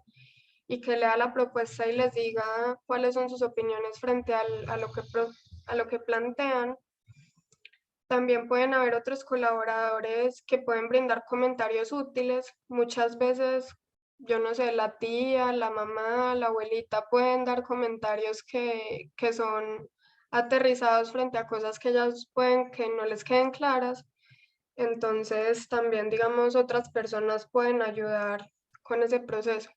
y que lea la propuesta y les diga cuáles son sus opiniones frente a lo que plantean. También pueden haber otros colaboradores que pueden brindar comentarios útiles. Muchas veces, yo no sé, la tía, la mamá, la abuelita pueden dar comentarios que son aterrizados frente a cosas que ellas pueden que no les queden claras. Entonces, también, digamos, otras personas pueden ayudar con ese proceso.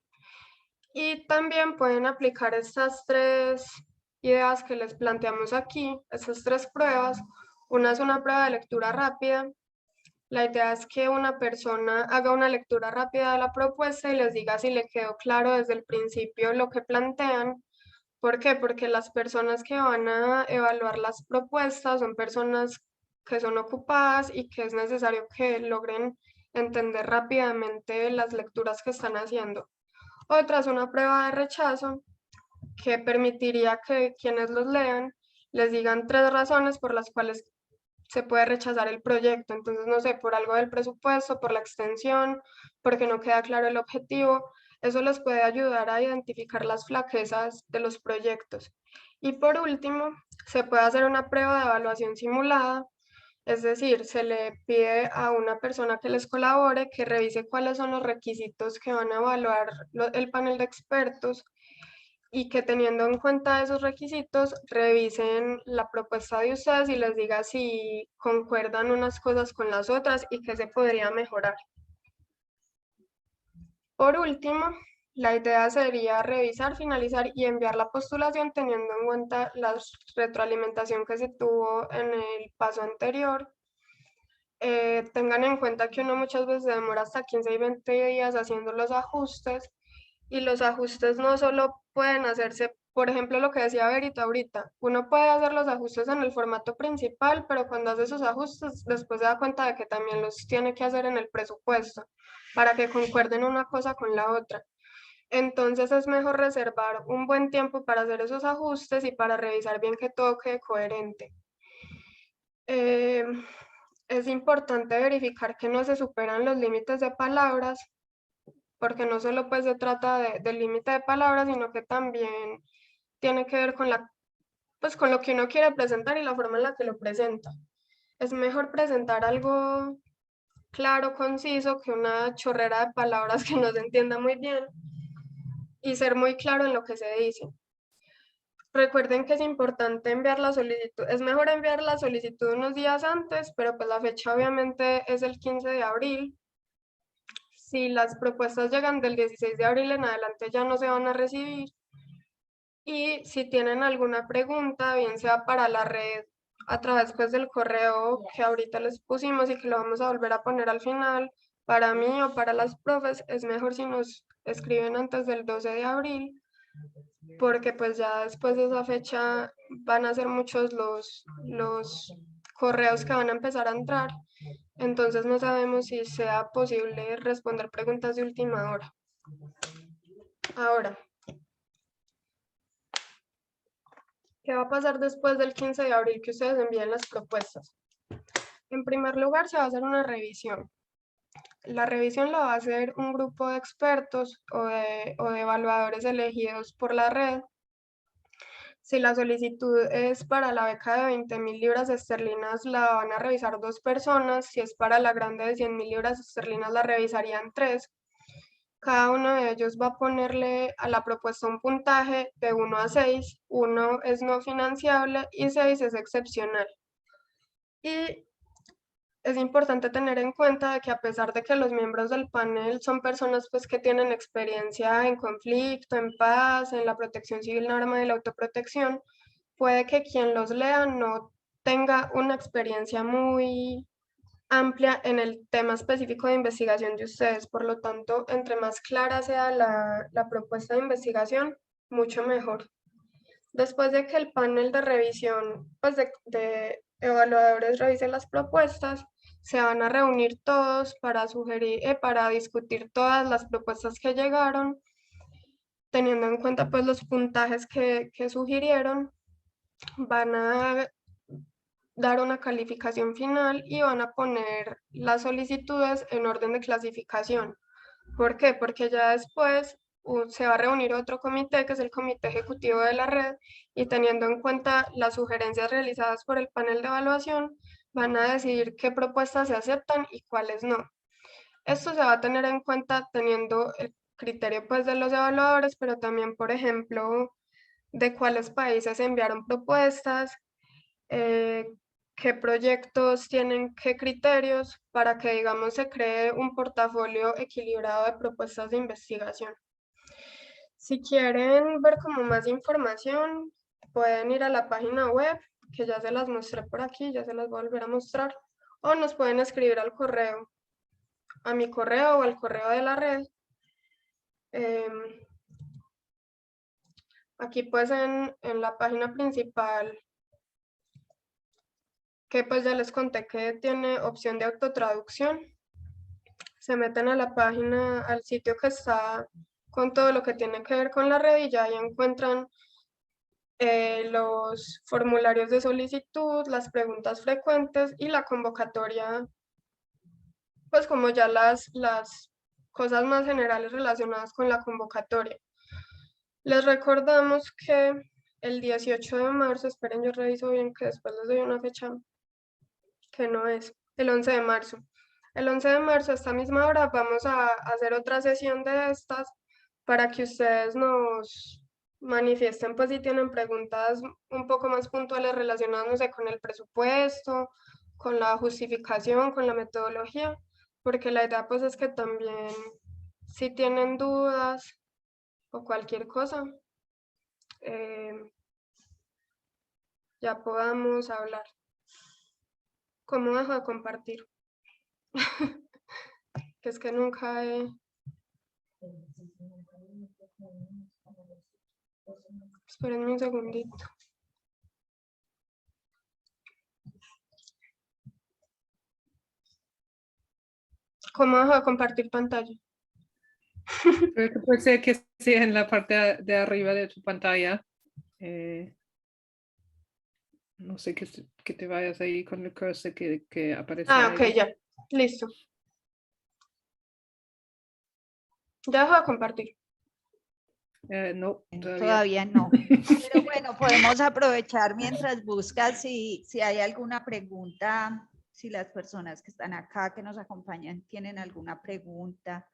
Y también pueden aplicar estas tres ideas que les planteamos aquí, estas tres pruebas. Una es una prueba de lectura rápida. La idea es que una persona haga una lectura rápida de la propuesta y les diga si le quedó claro desde el principio lo que plantean. ¿Por qué? Porque las personas que van a evaluar las propuestas son personas que son ocupadas y que es necesario que logren entender rápidamente las lecturas que están haciendo. Otra es una prueba de rechazo que permitiría que quienes los lean les digan tres razones por las cuales se puede rechazar el proyecto. Entonces, no sé, por algo del presupuesto, por la extensión, porque no queda claro el objetivo. Eso les puede ayudar a identificar las flaquezas de los proyectos. Y por último, se puede hacer una prueba de evaluación simulada. Es decir, se le pide a una persona que les colabore que revise cuáles son los requisitos que van a evaluar el panel de expertos y que teniendo en cuenta esos requisitos revisen la propuesta de ustedes y les diga si concuerdan unas cosas con las otras y qué se podría mejorar. Por último, la idea sería revisar, finalizar y enviar la postulación teniendo en cuenta la retroalimentación que se tuvo en el paso anterior. Tengan en cuenta que uno muchas veces demora hasta 15 y 20 días haciendo los ajustes y los ajustes no solo pueden hacerse, por ejemplo, lo que decía Berito ahorita, uno puede hacer los ajustes en el formato principal, pero cuando hace esos ajustes después se da cuenta de que también los tiene que hacer en el presupuesto para que concuerden una cosa con la otra. Entonces es mejor reservar un buen tiempo para hacer esos ajustes y para revisar bien que todo quede coherente. Es importante verificar que no se superan los límites de palabras, porque no solo pues se trata del límite de palabras, sino que también tiene que ver con pues con lo que uno quiere presentar y la forma en la que lo presenta. Es mejor presentar algo claro, conciso, que una chorrera de palabras que no se entienda muy bien y ser muy claro en lo que se dice. Recuerden que es importante enviar la solicitud, es mejor enviar la solicitud unos días antes, pero pues la fecha obviamente es el 15 de abril. Si las propuestas llegan del 16 de abril en adelante ya no se van a recibir. Y si tienen alguna pregunta, bien sea para la red a través pues, del correo que ahorita les pusimos y que lo vamos a volver a poner al final, para mí o para las profes, es mejor si nos escriben antes del 12 de abril, porque pues ya después de esa fecha van a ser muchos los correos que van a empezar a entrar. Entonces no sabemos si sea posible responder preguntas de última hora. Ahora, ¿qué va a pasar después del 15 de abril que ustedes envíen las propuestas? En primer lugar, se va a hacer una revisión. La revisión la va a hacer un grupo de expertos o de evaluadores elegidos por la red. Si la solicitud es para la beca de 20.000 libras esterlinas, la van a revisar 2 personas. Si es para la grande de 100.000 libras esterlinas, la revisarían 3. Cada uno de ellos va a ponerle a la propuesta un puntaje de 1 a 6. 1 es no financiable y 6 es excepcional. Y es importante tener en cuenta de que a pesar de que los miembros del panel son personas pues, que tienen experiencia en conflicto, en paz, en la protección civil, norma de la autoprotección, puede que quien los lea no tenga una experiencia muy amplia en el tema específico de investigación de ustedes. Por lo tanto, entre más clara sea la propuesta de investigación, mucho mejor. Después de que el panel de revisión, pues de evaluadores revise las propuestas, se van a reunir todos para sugerir, para discutir todas las propuestas que llegaron, teniendo en cuenta pues los puntajes que sugirieron. Van a dar una calificación final y van a poner las solicitudes en orden de clasificación. ¿Por qué? Porque ya después se va a reunir otro comité, que es el comité ejecutivo de la red, y teniendo en cuenta las sugerencias realizadas por el panel de evaluación, van a decidir qué propuestas se aceptan y cuáles no. Esto se va a tener en cuenta teniendo el criterio pues, de los evaluadores, pero también, por ejemplo, de cuáles países enviaron propuestas, qué proyectos tienen qué criterios para que, digamos, se cree un portafolio equilibrado de propuestas de investigación. Si quieren ver como más información, pueden ir a la página web, que ya se las mostré por aquí, ya se las voy a volver a mostrar, o nos pueden escribir al correo, a mi correo o al correo de la red. Aquí pues en la página principal, que pues ya les conté que tiene opción de autotraducción, se meten a la página, al sitio que está con todo lo que tiene que ver con la red y ya ahí encuentran los formularios de solicitud, las preguntas frecuentes y la convocatoria, pues como ya las cosas más generales relacionadas con la convocatoria. Les recordamos que el 18 de marzo, esperen yo reviso bien que después les doy una fecha que no es, el 11 de marzo. El 11 de marzo, a esta misma hora, vamos a hacer otra sesión de estas para que ustedes nos manifiesten, pues si tienen preguntas un poco más puntuales relacionadas, no sé, con el presupuesto, con la justificación, con la metodología, porque la idea pues es que también si tienen dudas o cualquier cosa, ya podamos hablar. ¿Cómo dejo de compartir? Que es que nunca he... Espérenme un segundito. ¿Cómo dejo de compartir pantalla? Creo que puede ser que sea en la parte de arriba de tu pantalla. No sé que te vayas ahí con el cursor que aparece Ah, ahí. ok, ya. Listo. Ya dejo de compartir. No, Todavía no. Pero bueno, podemos aprovechar mientras buscas si hay alguna pregunta, si las personas que están acá, que nos acompañan, tienen alguna pregunta.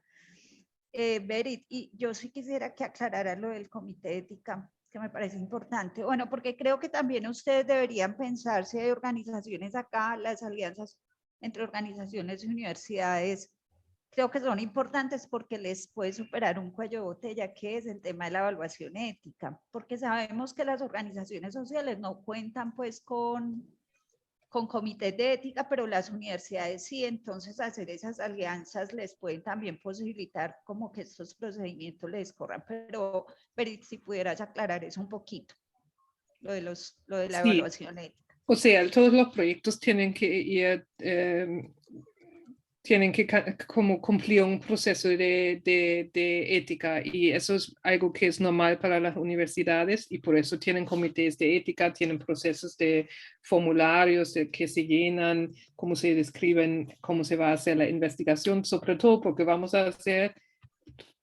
Berit, y yo sí quisiera que aclarara lo del comité de ética, que me parece importante. Bueno, porque creo que también ustedes deberían pensar si hay organizaciones acá, las alianzas entre organizaciones y universidades, creo que son importantes porque les puede superar un cuello de botella, que es el tema de la evaluación ética, porque sabemos que las organizaciones sociales no cuentan pues con comités de ética, pero las universidades sí, entonces hacer esas alianzas les pueden también posibilitar como que estos procedimientos les corran, pero si pudieras aclarar eso un poquito, lo de la sí, evaluación ética. o sea, todos los proyectos tienen que ir, tienen que como cumplir un proceso de ética y eso es algo que es normal para las universidades y por eso tienen comités de ética, tienen procesos de formularios que se llenan, cómo se describen, cómo se va a hacer la investigación, sobre todo porque vamos a hacer,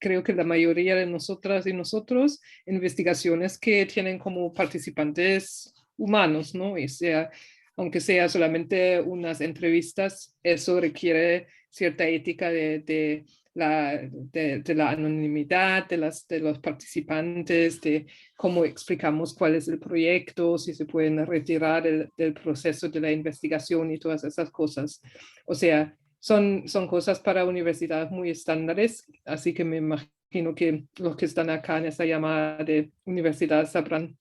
creo que la mayoría de nosotras y nosotros, investigaciones que tienen como participantes humanos, ¿no? Y sea, aunque sea solamente unas entrevistas, eso requiere cierta ética de la anonimidad de los participantes, de cómo explicamos cuál es el proyecto, si se pueden retirar del proceso de la investigación y todas esas cosas. O sea, son cosas para universidades muy estándares, así que me imagino que los que están acá en esa llamada de universidad sabrán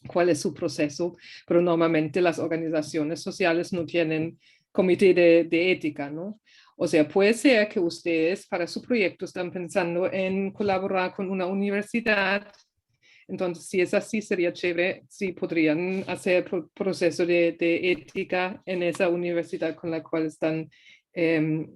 cuál es su proceso, pero normalmente las organizaciones sociales no tienen comité de ética, ¿no? O sea, puede ser que ustedes para su proyecto están pensando en colaborar con una universidad. Entonces, si es así, sería chévere si podrían hacer proceso de ética en esa universidad con la cual están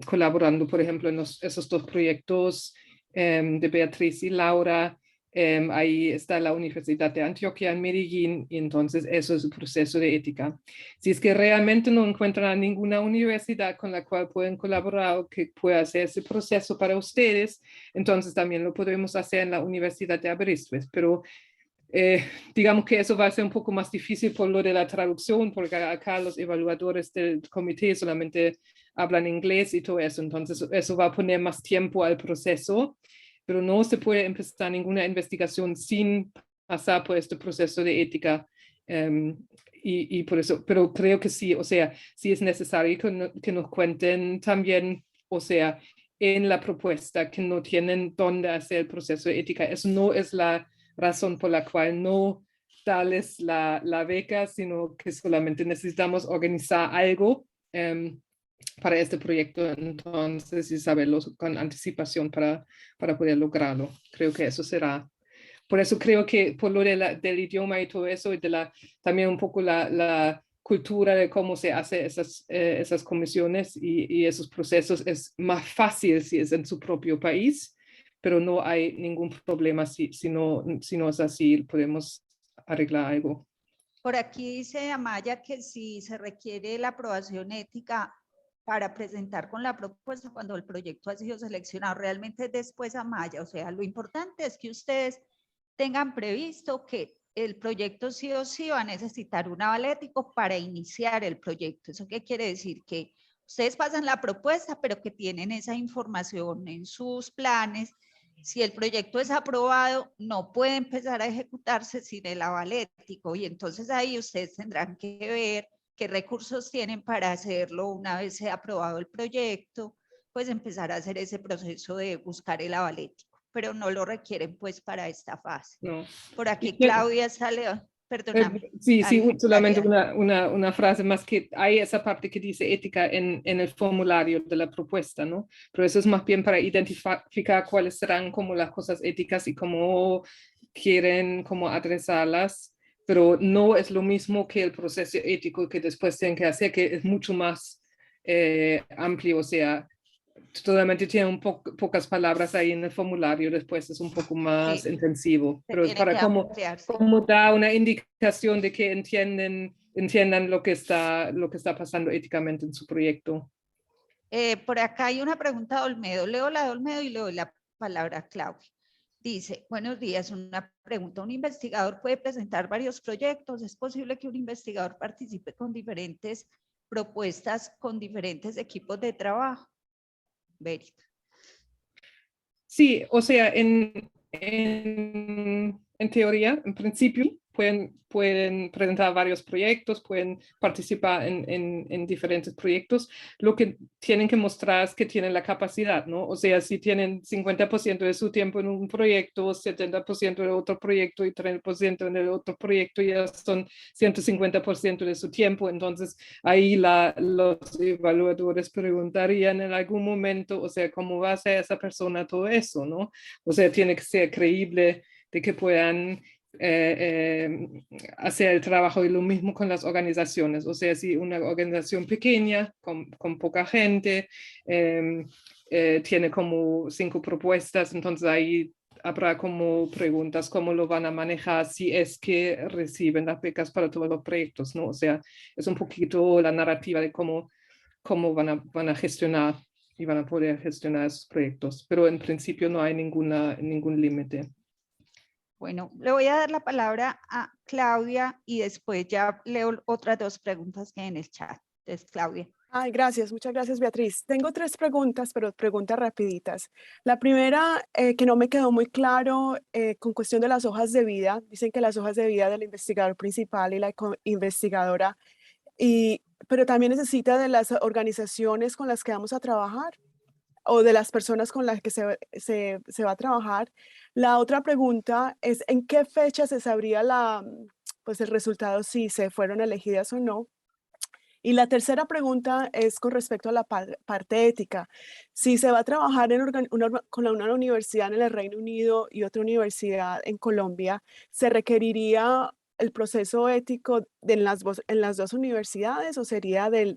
colaborando, por ejemplo, en esos dos proyectos de Beatriz y Laura. Ahí está la Universidad de Antioquia en Medellín y entonces eso es el proceso de ética. Si es que realmente no encuentran a ninguna universidad con la cual pueden colaborar o que pueda hacer ese proceso para ustedes, entonces también lo podemos hacer en la Universidad de Aberystwyth, pero digamos que eso va a ser un poco más difícil por lo de la traducción, porque acá los evaluadores del comité solamente hablan inglés y todo eso, entonces eso va a poner más tiempo al proceso, pero no se puede empezar ninguna investigación sin pasar por este proceso de ética. Y por eso, pero creo que sí, o sea, sí es necesario que nos cuenten también, o sea, en la propuesta que no tienen dónde hacer el proceso de ética. Eso no es la razón por la cual no darles la beca, sino que solamente necesitamos organizar algo para este proyecto, entonces, y saberlo con anticipación para poder lograrlo. Creo que eso será. Por eso creo que por lo del idioma y todo eso, y también un poco la cultura de cómo se hace esas comisiones y esos procesos, es más fácil si es en su propio país, pero no hay ningún problema si no es así, podemos arreglar algo. Por aquí dice Amaya que si se requiere la aprobación ética para presentar con la propuesta cuando el proyecto ha sido seleccionado, realmente después Amaya, o sea, lo importante es que ustedes tengan previsto que el proyecto sí o sí va a necesitar un aval ético para iniciar el proyecto. ¿Eso qué quiere decir? Que ustedes pasan la propuesta, pero que tienen esa información en sus planes. Si el proyecto es aprobado, no puede empezar a ejecutarse sin el aval ético, y entonces ahí ustedes tendrán que ver qué recursos tienen para hacerlo una vez sea aprobado el proyecto, pues empezar a hacer ese proceso de buscar el aval ético, pero no lo requieren pues para esta fase. No. Por aquí Y- Claudia sale, perdóname. Sí, sí, Dale, solamente Daria. una frase más, que hay esa parte que dice ética en el formulario de la propuesta, ¿no? Pero eso es más bien para identificar cuáles serán como las cosas éticas y cómo quieren como adresarlas, pero no es lo mismo que el proceso ético que después tienen que hacer, que es mucho más amplio, o sea, solamente tiene pocas palabras ahí en el formulario, después es un poco más Sí, intensivo, se pero es tiene para que ampliar, sí. como da una indicación de que entiendan lo que está pasando éticamente en su proyecto. Por acá hay una pregunta de Olmedo. Leo la de Olmedo y le doy la palabra a Claudia. Dice, buenos días, una pregunta. ¿Un investigador puede presentar varios proyectos? ¿Es posible que un investigador participe con diferentes propuestas, con diferentes equipos de trabajo? Bérica. Sí, o sea, en teoría, en principio, pueden presentar varios proyectos, pueden participar en diferentes proyectos. Lo que tienen que mostrar es que tienen la capacidad, ¿no? O sea, si tienen 50% de su tiempo en un proyecto, 70% en otro proyecto y 30% en el otro proyecto, ya son 150% de su tiempo. Entonces, ahí los evaluadores preguntarían en algún momento, o sea, ¿cómo va a hacer esa persona todo eso, no? O sea, tiene que ser creíble de que puedan hacer el trabajo, y lo mismo con las organizaciones. O sea, si una organización pequeña, con poca gente, tiene como 5 propuestas, entonces ahí habrá como preguntas cómo lo van a manejar si es que reciben las becas para todos los proyectos, ¿no? O sea, es un poquito la narrativa de cómo van a gestionar y van a poder gestionar esos proyectos, pero en principio no hay ningún límite. Bueno, le voy a dar la palabra a Claudia y después ya leo otras 2 preguntas que hay en el chat. Entonces, Claudia. Ay, gracias, muchas gracias, Beatriz. Tengo 3 preguntas, pero preguntas rapiditas. La primera, que no me quedó muy claro, con cuestión de las hojas de vida. Dicen que las hojas de vida del investigador principal y la investigadora, pero también necesita de las organizaciones con las que vamos a trabajar o de las personas con las que se va a trabajar. La otra pregunta es, ¿en qué fecha se sabría pues el resultado, si se fueron elegidas o no? Y la tercera pregunta es con respecto a la parte ética. Si se va a trabajar con una universidad en el Reino Unido y otra universidad en Colombia, ¿se requeriría el proceso ético en las 2 universidades, o sería de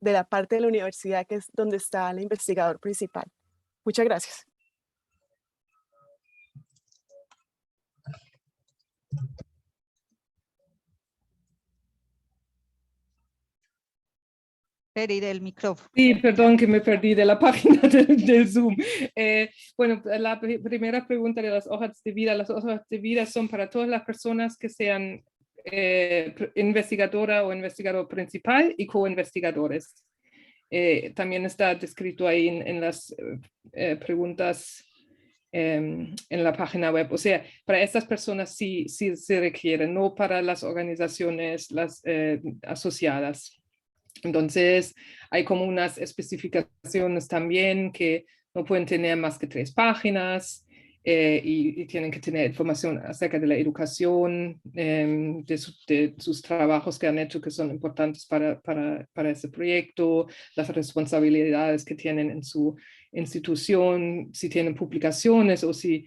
la parte de la universidad que es donde está el investigador principal? Muchas gracias. Peri del micrófono. Sí, perdón que me perdí de la página del Zoom. Bueno, la primera pregunta de las hojas de vida. Las hojas de vida son para todas las personas que sean investigadora o investigador principal y co-investigadores. También está descrito ahí en las preguntas en la página web. O sea, para estas personas sí se requiere, no para las organizaciones asociadas. Entonces, hay como unas especificaciones también que no pueden tener más que 3 páginas y tienen que tener información acerca de la educación, de sus trabajos que han hecho, que son importantes para ese proyecto, las responsabilidades que tienen en su institución, si tienen publicaciones o si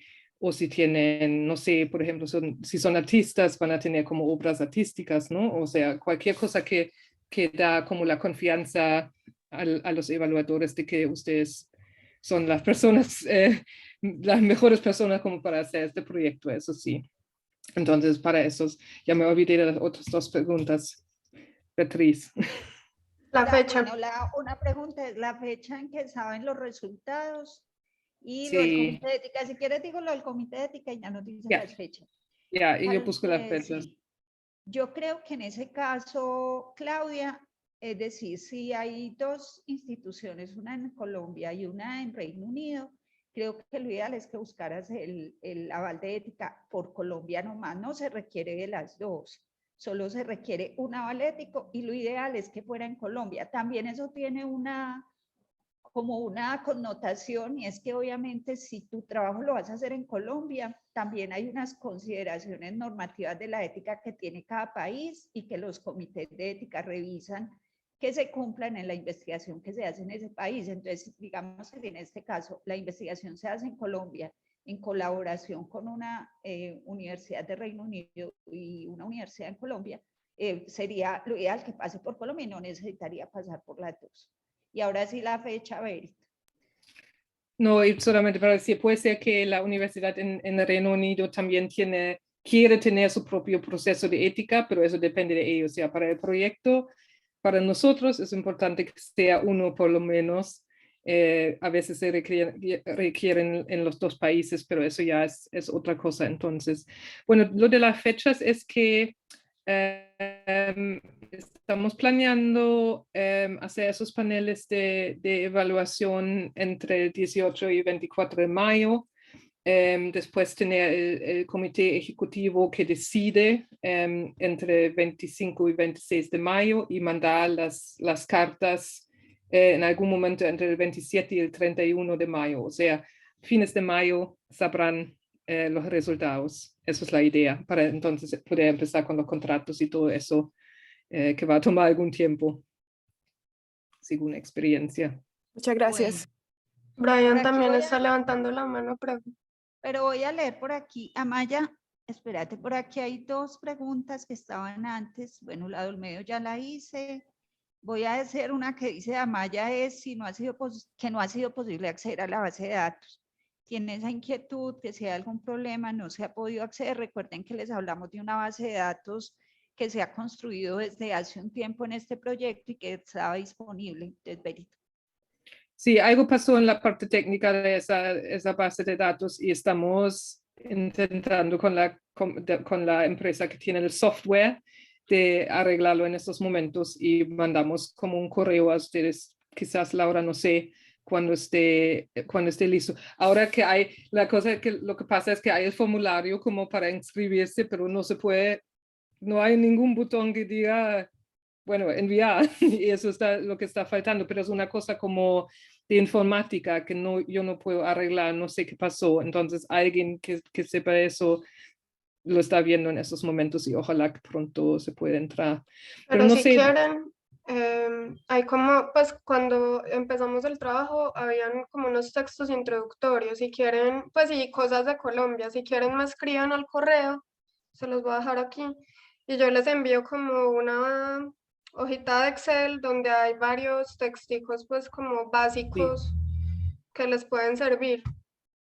tienen, no sé, por ejemplo, si son artistas, van a tener como obras artísticas, ¿no? O sea, cualquier cosa que da como la confianza a los evaluadores de que ustedes son las personas, las mejores personas como para hacer este proyecto, eso sí. Entonces, para eso, ya me olvidé de las otras 2 preguntas, Beatriz. La fecha. Bueno, una pregunta es la fecha en que saben los resultados y Sí. lo del comité de ética. Si quieres digo lo del comité de ética y ya nos dicen las fechas. Ya, y yo busco las fechas. Sí. Yo creo que en ese caso, Claudia, es decir, si hay dos instituciones, una en Colombia y una en Reino Unido, creo que lo ideal es que buscaras el aval de ética por Colombia nomás, no se requiere de las dos, solo se requiere un aval ético y lo ideal es que fuera en Colombia. También eso tiene como una connotación, y es que obviamente si tu trabajo lo vas a hacer en Colombia, también hay unas consideraciones normativas de la ética que tiene cada país y que los comités de ética revisan que se cumplan en la investigación que se hace en ese país. Entonces, digamos que en este caso, la investigación se hace en Colombia en colaboración con una universidad de Reino Unido y una universidad en Colombia, sería lo ideal que pase por Colombia y no necesitaría pasar por las dos. Y ahora sí la fecha, Berit. No, y solamente para decir, puede ser que la universidad en el Reino Unido también quiere tener su propio proceso de ética, pero eso depende de ellos. O sea, para el proyecto, para nosotros es importante que sea uno por lo menos. A veces se requieren en los dos países, pero eso ya es otra cosa. Entonces, bueno, lo de las fechas es que estamos planeando hacer esos paneles de evaluación entre el 18 y 24 de mayo. Después tener el comité ejecutivo que decide entre 25 y 26 de mayo y mandar las cartas en algún momento entre el 27 y el 31 de mayo. O sea, fines de mayo sabrán los resultados. Eso es la idea, para entonces poder empezar con los contratos y todo eso, que va a tomar algún tiempo, según experiencia. Muchas gracias. Bueno, Brian por aquí también voy está levantando la mano, pero voy a leer por aquí. Amaya, espérate, por aquí hay dos preguntas que estaban antes. Bueno, la del medio ya la hice. Voy a hacer una que dice Amaya es si no ha sido que no ha sido posible acceder a la base de datos. Tiene esa inquietud, que si hay algún problema no se ha podido acceder. Recuerden que les hablamos de una base de datos que se ha construido desde hace un tiempo en este proyecto y que estaba disponible. Entonces, Berito. Sí, algo pasó en la parte técnica de esa base de datos y estamos intentando con la empresa que tiene el software de arreglarlo en estos momentos y mandamos como un correo a ustedes. Quizás Laura, no sé, cuando esté listo. Ahora que hay, lo que pasa es que hay el formulario como para inscribirse, pero no hay ningún botón que diga, bueno, enviar, y eso está lo que está faltando, pero es una cosa como de informática que yo no puedo arreglar, no sé qué pasó. Entonces, alguien que sepa eso lo está viendo en estos momentos y ojalá que pronto se pueda entrar. pero no si sé. quieren, hay como, pues cuando empezamos el trabajo, habían como unos textos introductorios, si quieren, pues y cosas de Colombia, si quieren me escriban al correo, se los voy a dejar aquí, y yo les envío como una hojita de Excel donde hay varios texticos pues como básicos que les pueden servir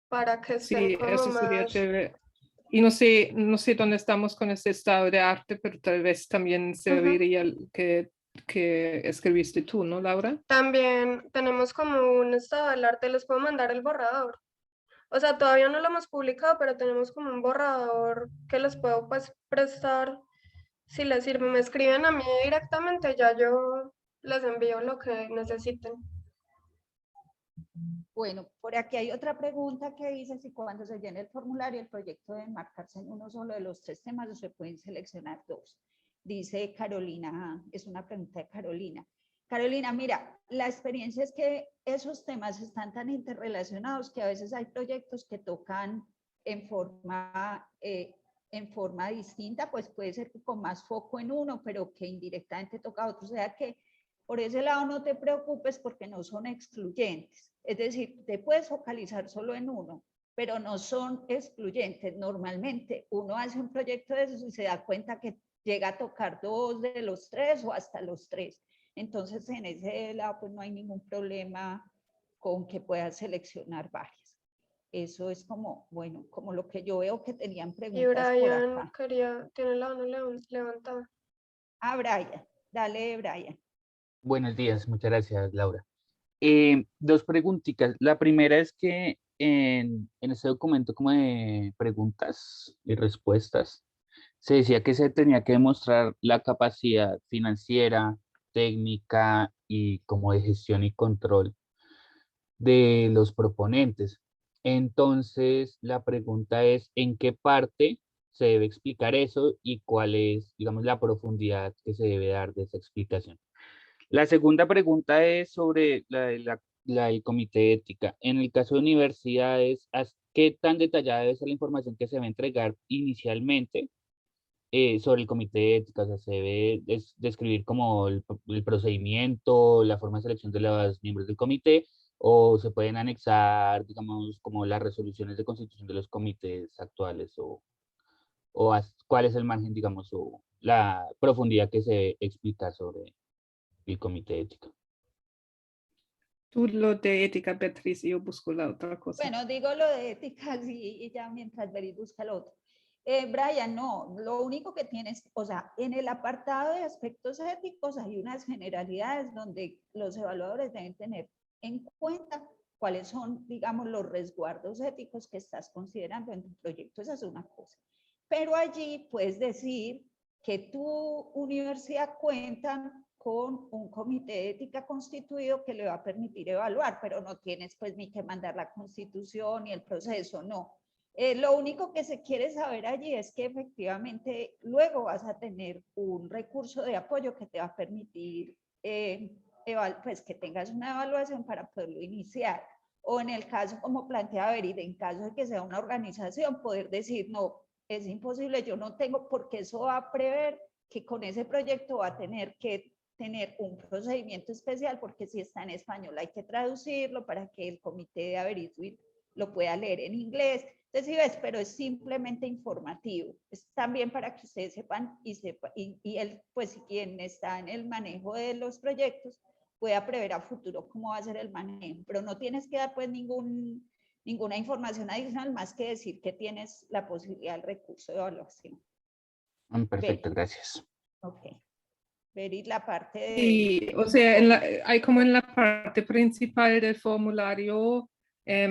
para que estén Sí, como eso sería más... chévere. Y no sé dónde estamos con ese estado de arte, pero tal vez también serviría que escribiste tú, ¿no, Laura? También tenemos como un estado del arte, les puedo mandar el borrador. O sea, todavía no lo hemos publicado, pero tenemos como un borrador que les puedo pues prestar si les sirve. Me escriben a mí directamente, ya yo les envío lo que necesiten. Bueno, por aquí hay otra pregunta que dice si cuando se llene el formulario el proyecto debe enmarcarse en uno solo de los 3 temas o se pueden seleccionar 2. Dice Carolina, es una pregunta de Carolina. Carolina, mira, la experiencia es que esos temas están tan interrelacionados que a veces hay proyectos que tocan en forma distinta, pues puede ser que con más foco en uno, pero que indirectamente toca a otro. O sea que por ese lado no te preocupes porque no son excluyentes. Es decir, te puedes focalizar solo en uno, pero no son excluyentes. Normalmente uno hace un proyecto de esos y se da cuenta que llega a tocar 2 de los 3 o hasta los 3. Entonces, en ese lado, pues no hay ningún problema con que puedas seleccionar varias. Eso es como, bueno, como lo que yo veo que tenían preguntas Y por Brian acá. tiene la mano levantada. Ah, Brian, dale, Brian. Buenos días, muchas gracias, Laura. 2 preguntitas. La primera es que en este documento como de preguntas y respuestas, se decía que se tenía que demostrar la capacidad financiera, técnica y como de gestión y control de los proponentes. Entonces, la pregunta es, ¿en qué parte se debe explicar eso y cuál es, digamos, la profundidad que se debe dar de esa explicación? La segunda pregunta es sobre la del comité de ética. En el caso de universidades, ¿qué tan detallada debe ser la información que se va a entregar inicialmente sobre el comité de ética? O sea, se debe describir como el procedimiento, la forma de selección de los miembros del comité, o se pueden anexar, digamos, como las resoluciones de constitución de los comités actuales, cuál es el margen, digamos, o la profundidad que se debe explicar sobre el comité de ética. Tú lo de ética, Beatriz, y yo busco la otra cosa. Bueno, digo lo de ética y ya mientras Berit busca lo otro. Brian, no, lo único que tienes, o sea, en el apartado de aspectos éticos hay unas generalidades donde los evaluadores deben tener en cuenta cuáles son, digamos, los resguardos éticos que estás considerando en tu proyecto. Esa es una cosa. Pero allí puedes decir que tu universidad cuenta con un comité de ética constituido que le va a permitir evaluar, pero no tienes pues ni que mandar la constitución ni el proceso, no. Lo único que se quiere saber allí es que efectivamente luego vas a tener un recurso de apoyo que te va a permitir pues que tengas una evaluación para poderlo iniciar. O en el caso, como plantea Berit, en caso de que sea una organización, poder decir, no, es imposible, yo no tengo, porque eso va a prever que con ese proyecto va a tener que tener un procedimiento especial, porque si está en español hay que traducirlo para que el comité de Aberystwyth lo pueda leer en inglés. Entonces, sí ves, pero es simplemente informativo. Es también para que ustedes sepan y él, pues quien está en el manejo de los proyectos, pueda prever a futuro cómo va a ser el manejo, pero no tienes que dar pues ninguna información adicional más que decir que tienes la posibilidad del recurso de evaluación. Perfecto, gracias. Ok. Berit, la parte de... Sí, o sea, hay como en la parte principal del formulario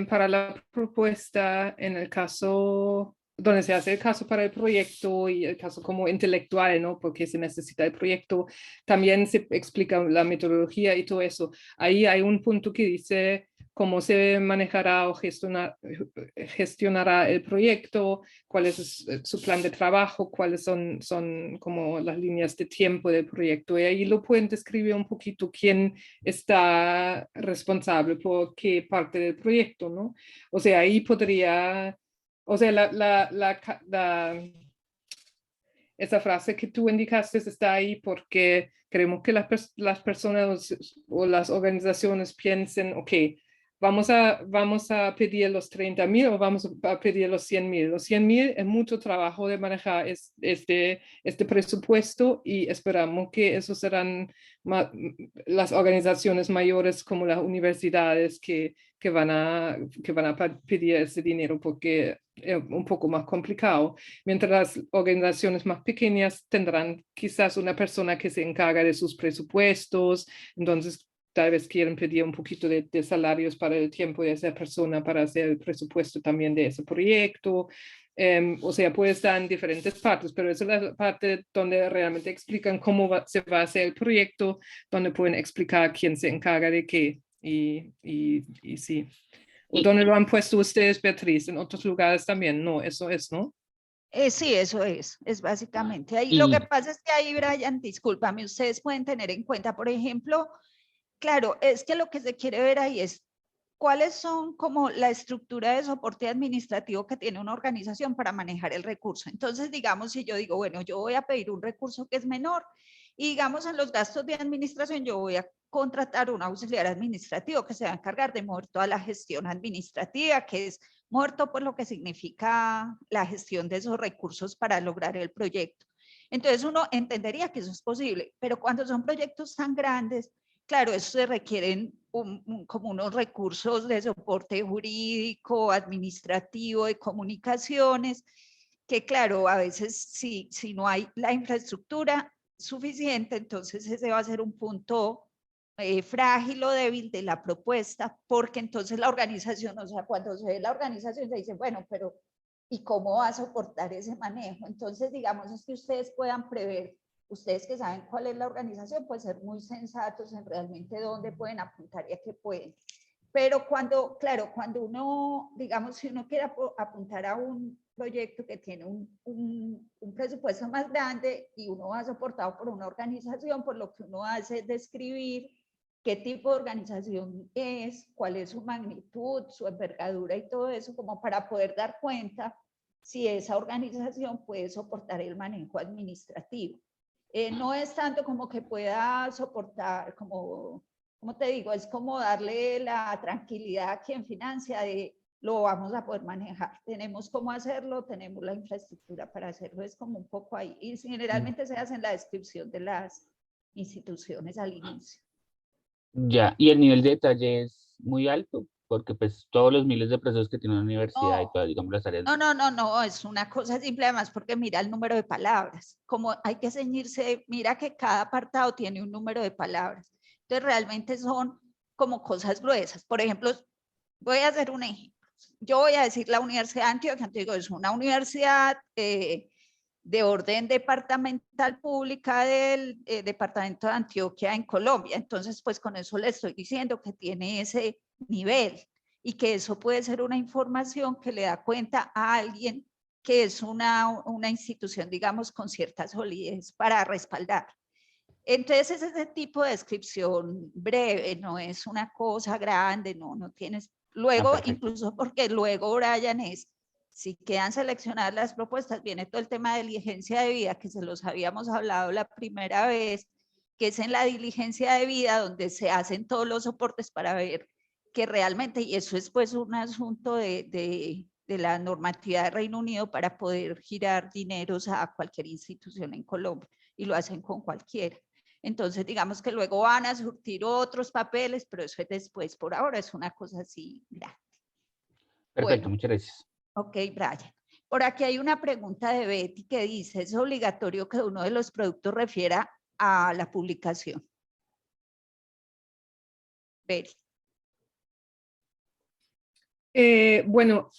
para la propuesta, en el caso donde se hace el caso para el proyecto y el caso como intelectual, ¿no? Porque se necesita el proyecto, también se explica la metodología y todo eso. Ahí hay un punto que dice cómo se manejará o gestionará el proyecto, cuál es su plan de trabajo, cuáles son como las líneas de tiempo del proyecto. Y ahí lo pueden describir un poquito quién está responsable por qué parte del proyecto, ¿no? O sea, ahí podría, o sea, esa frase que tú indicaste está ahí porque queremos que las personas o las organizaciones piensen, ok, vamos a pedir los 30,000 o vamos a pedir los 100,000. Los 100,000 es mucho trabajo de manejar este presupuesto y esperamos que esos serán las organizaciones mayores como las universidades que van a pedir ese dinero porque es un poco más complicado. Mientras las organizaciones más pequeñas tendrán quizás una persona que se encarga de sus presupuestos, entonces tal vez quieren pedir un poquito de salarios para el tiempo de esa persona para hacer el presupuesto también de ese proyecto. O sea, puede estar en diferentes partes, pero esa es la parte donde realmente explican cómo se va a hacer el proyecto, donde pueden explicar quién se encarga de qué. Y sí. ¿O dónde lo han puesto ustedes, Beatriz? ¿En otros lugares también? No, eso es, ¿no? Sí, eso es básicamente ahí. Lo que pasa es que ahí, Brian, discúlpame, ustedes pueden tener en cuenta, por ejemplo, claro, es que lo que se quiere ver ahí es cuáles son como la estructura de soporte administrativo que tiene una organización para manejar el recurso. Entonces, digamos, si yo digo, bueno, yo voy a pedir un recurso que es menor y digamos en los gastos de administración yo voy a contratar un auxiliar administrativo que se va a encargar de mover toda la gestión administrativa, que es muerto por lo que significa la gestión de esos recursos para lograr el proyecto. Entonces uno entendería que eso es posible, pero cuando son proyectos tan grandes, claro, eso se requieren como unos recursos de soporte jurídico, administrativo, de comunicaciones, que claro, a veces si no hay la infraestructura suficiente, entonces ese va a ser un punto frágil o débil de la propuesta, porque entonces la organización, o sea, cuando se ve la organización se dice, bueno, pero ¿y cómo va a soportar ese manejo? Entonces, digamos, es que ustedes puedan prever, ustedes que saben cuál es la organización, pues ser muy sensatos en realmente dónde pueden apuntar y a qué pueden. Pero cuando, claro, cuando uno, digamos, si uno quiere apuntar a un proyecto que tiene un presupuesto más grande y uno va soportado por una organización, pues lo que uno hace es describir qué tipo de organización es, cuál es su magnitud, su envergadura y todo eso, como para poder dar cuenta si esa organización puede soportar el manejo administrativo. No es tanto como que pueda soportar, como te digo, es como darle la tranquilidad a quien financia de lo vamos a poder manejar. Tenemos cómo hacerlo, tenemos la infraestructura para hacerlo, es como un poco ahí. Y generalmente se hace en la descripción de las instituciones al inicio. Ya, y el nivel de detalle es muy alto, porque pues todos los miles de procesos que tiene una universidad y todas, digamos, las áreas. No, es una cosa simple además porque mira el número de palabras, como hay que ceñirse, mira que cada apartado tiene un número de palabras, entonces realmente son como cosas gruesas. Por ejemplo, voy a hacer un ejemplo, yo voy a decir la Universidad de Antioquia, digo, es una universidad de orden departamental pública del departamento de Antioquia en Colombia, entonces pues con eso le estoy diciendo que tiene ese nivel y que eso puede ser una información que le da cuenta a alguien que es una institución, digamos, con cierta solidez para respaldar. Entonces es ese tipo de descripción breve, no es una cosa grande, no tienes. Luego, incluso porque luego, Brian, si quedan seleccionadas las propuestas, viene todo el tema de diligencia de vida, que se los habíamos hablado la primera vez, que es en la diligencia de vida donde se hacen todos los soportes para ver que realmente, y eso es pues un asunto de la normatividad de Reino Unido para poder girar dineros a cualquier institución en Colombia, y lo hacen con cualquiera. Entonces, digamos que luego van a surtir otros papeles, pero eso es después. Por ahora es una cosa así grande. Perfecto, Bueno, muchas gracias. Ok, Brian. Por aquí hay una pregunta de Betty que dice, ¿es obligatorio que uno de los productos refiera a la publicación? Betty. Bueno,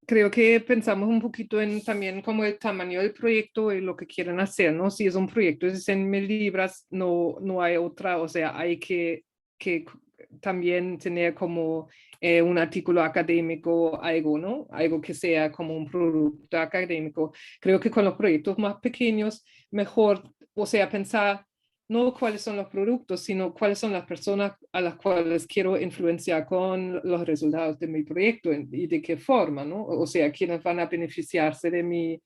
creo que pensamos un poquito en también como el tamaño del proyecto y lo que quieren hacer, ¿no? Si es un proyecto de 100,000 libras, no hay otra, o sea, hay que también tener como un artículo académico, algo, ¿no? Algo que sea como un producto académico. Creo que con los proyectos más pequeños, mejor, o sea, pensar no cuáles son los productos, sino cuáles son las personas a las cuales quiero influenciar con los resultados de mi proyecto y de qué forma, ¿no? O sea, quiénes van a beneficiarse de mi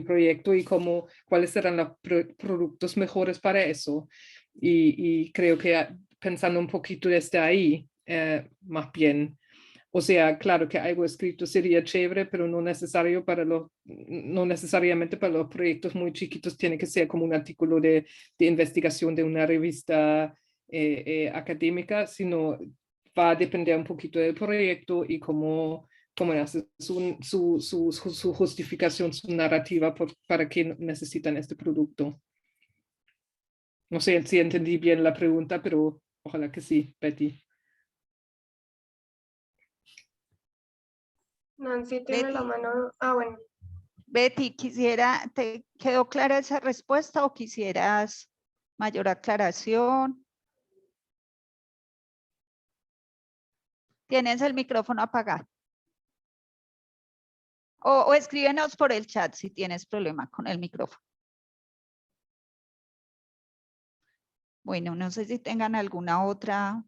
proyecto y cuáles serán los productos mejores para eso. Y creo que pensando un poquito desde ahí, más bien, o sea, claro que algo escrito sería chévere, pero no necesariamente para los proyectos muy chiquitos tiene que ser como un artículo de investigación de una revista académica, sino va a depender un poquito del proyecto y cómo hace su justificación, su narrativa para qué necesitan este producto. No sé si entendí bien la pregunta, pero ojalá que sí, Betty. Nancy tiene la mano. Bueno. Betty, ¿te quedó clara esa respuesta o quisieras mayor aclaración? Tienes el micrófono apagado. O escríbenos por el chat si tienes problema con el micrófono. Bueno, no sé si tengan alguna otra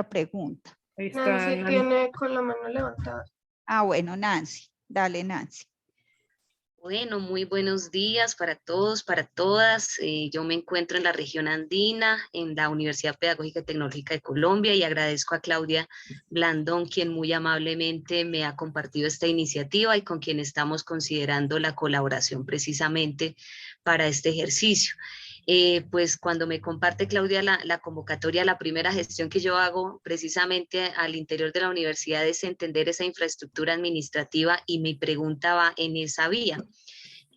pregunta. Ahí está, Nancy tiene con la mano levantada. Bueno, Nancy. Dale, Nancy. Bueno, muy buenos días para todos, para todas. Yo me encuentro en la región andina, en la Universidad Pedagógica y Tecnológica de Colombia, y agradezco a Claudia Blandón, quien muy amablemente me ha compartido esta iniciativa y con quien estamos considerando la colaboración precisamente para este ejercicio. Pues cuando me comparte Claudia la convocatoria, la primera gestión que yo hago precisamente al interior de la universidad es entender esa infraestructura administrativa, y mi pregunta va en esa vía.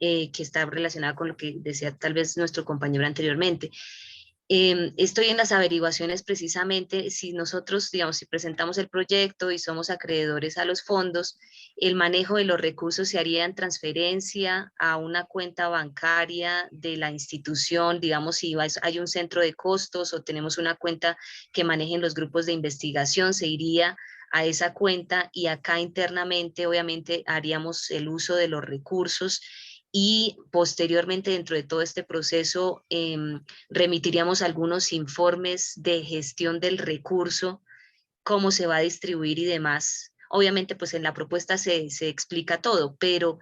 que está relacionada con lo que decía tal vez nuestro compañero anteriormente. Estoy en las averiguaciones precisamente si nosotros, digamos, si presentamos el proyecto y somos acreedores a los fondos, el manejo de los recursos se haría en transferencia a una cuenta bancaria de la institución, digamos, si hay un centro de costos o tenemos una cuenta que manejen los grupos de investigación, se iría a esa cuenta y acá internamente obviamente haríamos el uso de los recursos y posteriormente dentro de todo este proceso remitiríamos algunos informes de gestión del recurso, cómo se va a distribuir y demás. Obviamente, pues en la propuesta se explica todo, pero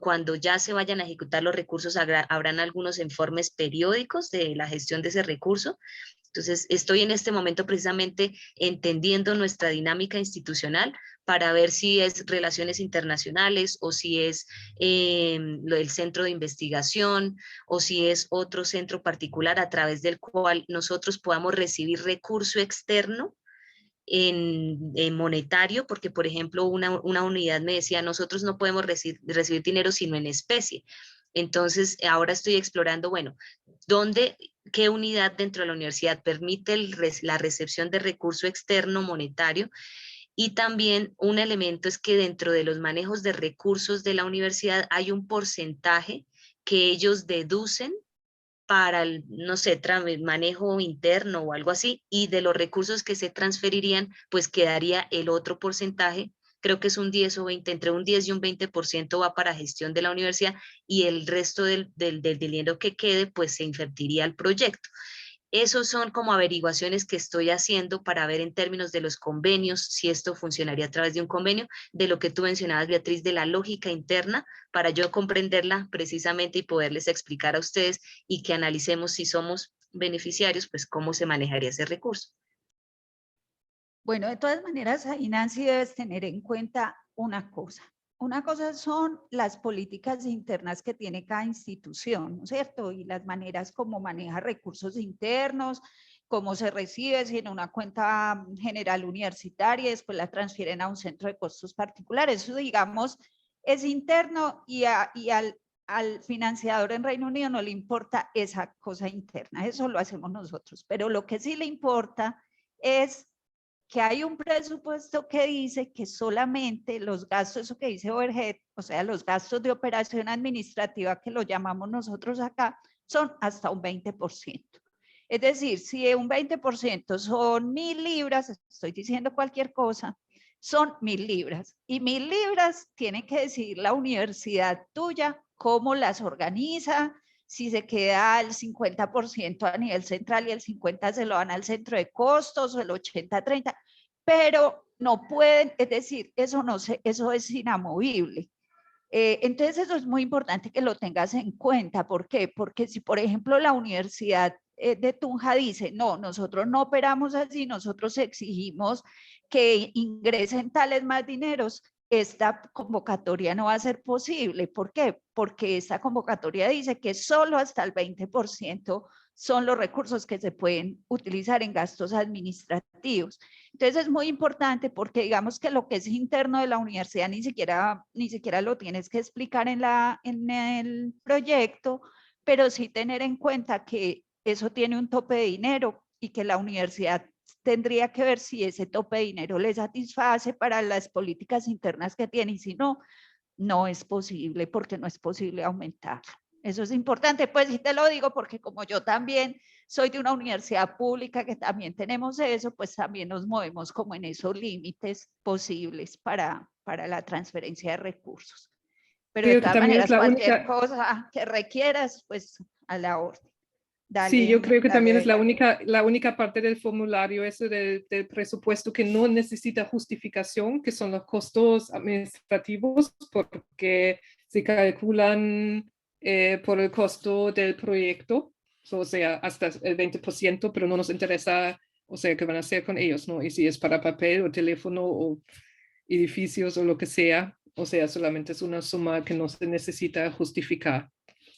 cuando ya se vayan a ejecutar los recursos, habrán algunos informes periódicos de la gestión de ese recurso. Entonces, estoy en este momento precisamente entendiendo nuestra dinámica institucional para ver si es relaciones internacionales o si es el centro de investigación o si es otro centro particular a través del cual nosotros podamos recibir recurso externo en monetario, porque por ejemplo una unidad me decía, nosotros no podemos recibir dinero sino en especie. Entonces ahora estoy explorando, bueno, qué unidad dentro de la universidad permite la recepción de recurso externo monetario. Y también un elemento es que dentro de los manejos de recursos de la universidad hay un porcentaje que ellos deducen para el, no sé, manejo interno o algo así, y de los recursos que se transferirían, pues quedaría el otro porcentaje, creo que es un 10 o 20, entre un 10 y un 20% va para gestión de la universidad, y el resto del dinero que quede, pues se invertiría al proyecto. Esos son como averiguaciones que estoy haciendo para ver en términos de los convenios, si esto funcionaría a través de un convenio, de lo que tú mencionabas, Beatriz, de la lógica interna, para yo comprenderla precisamente y poderles explicar a ustedes y que analicemos si somos beneficiarios, pues cómo se manejaría ese recurso. Bueno, de todas maneras, ahí, Nancy, debes tener en cuenta una cosa. Una cosa son las políticas internas que tiene cada institución, ¿no es cierto? Y las maneras como maneja recursos internos, cómo se recibe, si en una cuenta general universitaria, después la transfieren a un centro de costos particulares. Eso, digamos, es interno y al financiador en Reino Unido no le importa esa cosa interna, eso lo hacemos nosotros. Pero lo que sí le importa es que hay un presupuesto que dice que solamente los gastos, eso que dice overhead, o sea, los gastos de operación administrativa, que lo llamamos nosotros acá, son hasta un 20%. Es decir, si un 20% son 1.000 libras, estoy diciendo cualquier cosa, son 1.000 libras. Y 1.000 libras tiene que decidir la universidad tuya cómo las organiza, si se queda el 50% a nivel central y el 50% se lo dan al centro de costos o el 80-30%, pero no pueden, es decir, eso es inamovible. Entonces eso es muy importante que lo tengas en cuenta. ¿Por qué? Porque si, por ejemplo, la Universidad de Tunja dice, no, nosotros no operamos así, nosotros exigimos que ingresen tales más dineros, esta convocatoria no va a ser posible. ¿Por qué? Porque esta convocatoria dice que solo hasta el 20% son los recursos que se pueden utilizar en gastos administrativos. Entonces es muy importante porque digamos que lo que es interno de la universidad ni siquiera lo tienes que explicar en el proyecto, pero sí tener en cuenta que eso tiene un tope de dinero y que la universidad tendría que ver si ese tope de dinero le satisface para las políticas internas que tiene, y si no, no es posible, porque no es posible aumentarlo. Eso es importante, pues sí te lo digo porque como yo también soy de una universidad pública que también tenemos eso, pues también nos movemos como en esos límites posibles para la transferencia de recursos. Pero de todas maneras, cualquier cosa que requieras, pues a la orden. Dale, sí, yo creo que también es la Bella. única parte del formulario, eso del presupuesto que no necesita justificación, que son los costos administrativos, porque se calculan por el costo del proyecto, o sea, hasta el 20%, pero no nos interesa, o sea, qué van a hacer con ellos, ¿no? Y si es para papel o teléfono o edificios o lo que sea, o sea, solamente es una suma que no se necesita justificar.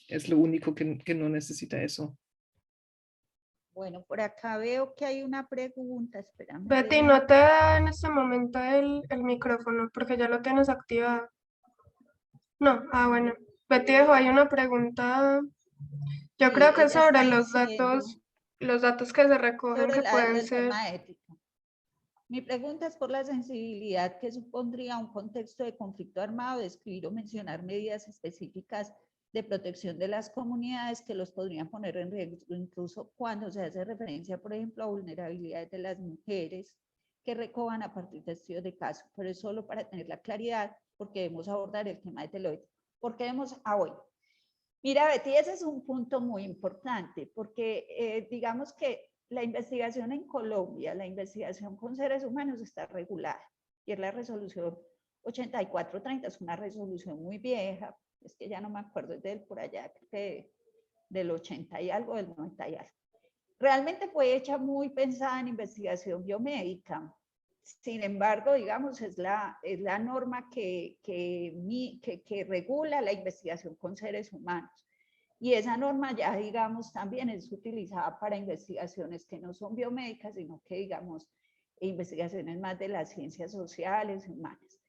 Es lo único que no necesita eso. Bueno, por acá veo que hay una pregunta, espérame. Betty, no te da en este momento el micrófono porque ya lo tienes activado. No, bueno. Betty, hay una pregunta. Yo Sí, creo que ella sobre está los diciendo datos que se recogen sobre que pueden el ser. tema ético. Mi pregunta es por la sensibilidad que supondría un contexto de conflicto armado, describir o mencionar medidas específicas de protección de las comunidades que los podrían poner en riesgo, incluso cuando se hace referencia, por ejemplo, a vulnerabilidades de las mujeres que recoban a partir de estudios de caso. Pero es solo para tener la claridad, porque debemos abordar el tema de lo ético. ¿Por qué debemos hoy? Mira, Betty, ese es un punto muy importante, porque digamos que la investigación en Colombia, la investigación con seres humanos está regulada, y es la resolución 8430, es una resolución muy vieja, es que ya no me acuerdo, es de por allá, creo que del 80 y algo, del 90 y algo. Realmente fue hecha muy pensada en investigación biomédica. Sin embargo, digamos, es la norma que regula la investigación con seres humanos. Y esa norma ya, digamos, también es utilizada para investigaciones que no son biomédicas, sino que, digamos, investigaciones más de las ciencias sociales y humanas.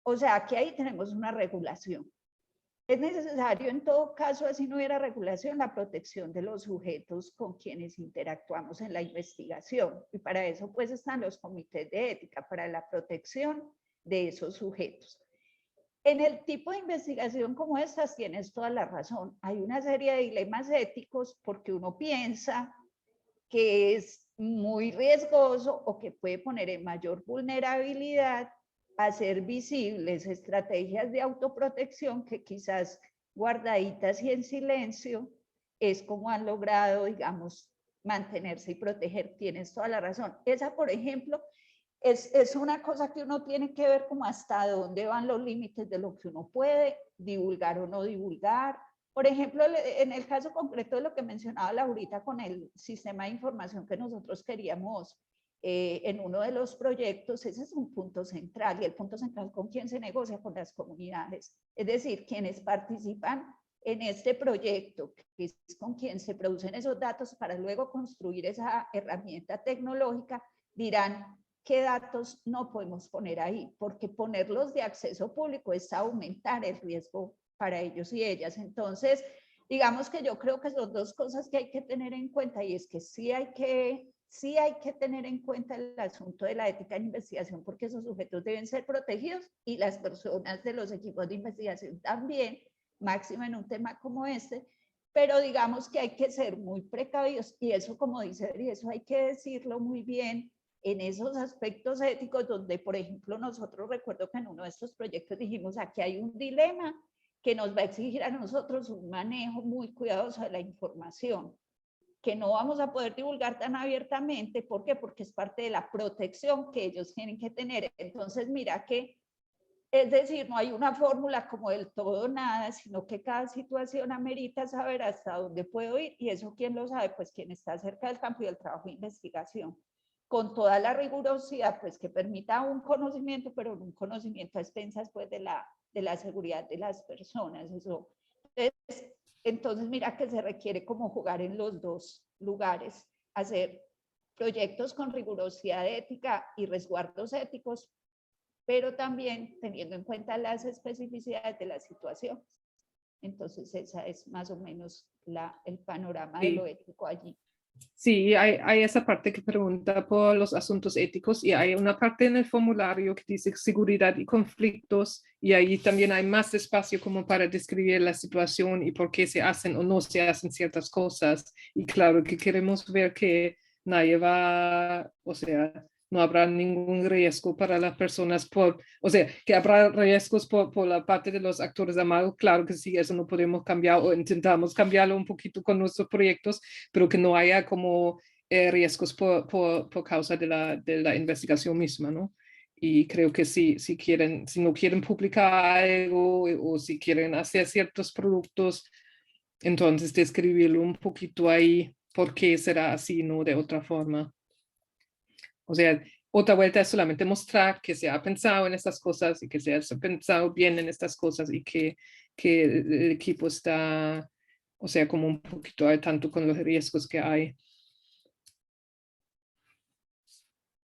O sea, que ahí tenemos una regulación. Es necesario, en todo caso, así no hubiera regulación, la protección de los sujetos con quienes interactuamos en la investigación. Y para eso, pues, están los comités de ética, para la protección de esos sujetos. En el tipo de investigación como estas tienes toda la razón. Hay una serie de dilemas éticos porque uno piensa que es muy riesgoso o que puede poner en mayor vulnerabilidad hacer visibles estrategias de autoprotección que quizás guardaditas y en silencio es como han logrado, digamos, mantenerse y proteger. Tienes toda la razón. Esa, por ejemplo, es una cosa que uno tiene que ver como hasta dónde van los límites de lo que uno puede divulgar o no divulgar. Por ejemplo, en el caso concreto de lo que mencionaba Laurita con el sistema de información que nosotros queríamos en uno de los proyectos, ese es un punto central, y el punto central con quién se negocia, con las comunidades, es decir, quienes participan en este proyecto, que es con quien se producen esos datos para luego construir esa herramienta tecnológica, dirán qué datos no podemos poner ahí, porque ponerlos de acceso público es aumentar el riesgo para ellos y ellas. Entonces, digamos que yo creo que son dos cosas que hay que tener en cuenta, y es que sí hay que tener en cuenta el asunto de la ética en investigación, porque esos sujetos deben ser protegidos y las personas de los equipos de investigación también, máximo en un tema como este, pero digamos que hay que ser muy precavidos, y eso, como dice Adri, eso hay que decirlo muy bien en esos aspectos éticos donde, por ejemplo, nosotros recuerdo que en uno de estos proyectos dijimos, aquí hay un dilema que nos va a exigir a nosotros un manejo muy cuidadoso de la información, que no vamos a poder divulgar tan abiertamente. ¿Por qué? Porque es parte de la protección que ellos tienen que tener. Entonces, mira que, es decir, no hay una fórmula como del todo nada, sino que cada situación amerita saber hasta dónde puedo ir, y eso, ¿quién lo sabe? Pues quien está cerca del campo y del trabajo de investigación, con toda la rigurosidad, pues que permita un conocimiento, pero un conocimiento a expensas, pues, de la seguridad de las personas. Eso. Entonces, mira que se requiere como jugar en los dos lugares, hacer proyectos con rigurosidad ética y resguardos éticos, pero también teniendo en cuenta las especificidades de la situación. Entonces, esa es más o menos el panorama de lo ético allí. Sí, hay esa parte que pregunta por los asuntos éticos, y hay una parte en el formulario que dice seguridad y conflictos, y ahí también hay más espacio como para describir la situación y por qué se hacen o no se hacen ciertas cosas. Y claro que queremos ver que nadie va, o sea, no habrá ningún riesgo para las personas o sea, que habrá riesgos por la parte de los actores armados, claro que sí, eso no podemos cambiar, o intentamos cambiarlo un poquito con nuestros proyectos, pero que no haya como riesgos por causa de la investigación misma, ¿no? Y creo que si no quieren publicar algo, o si quieren hacer ciertos productos, entonces describirlo un poquito ahí, por qué será así, no de otra forma. O sea, otra vuelta es solamente mostrar que se ha pensado en estas cosas y que se ha pensado bien en estas cosas, y que el equipo está, o sea, como un poquito al tanto con los riesgos que hay.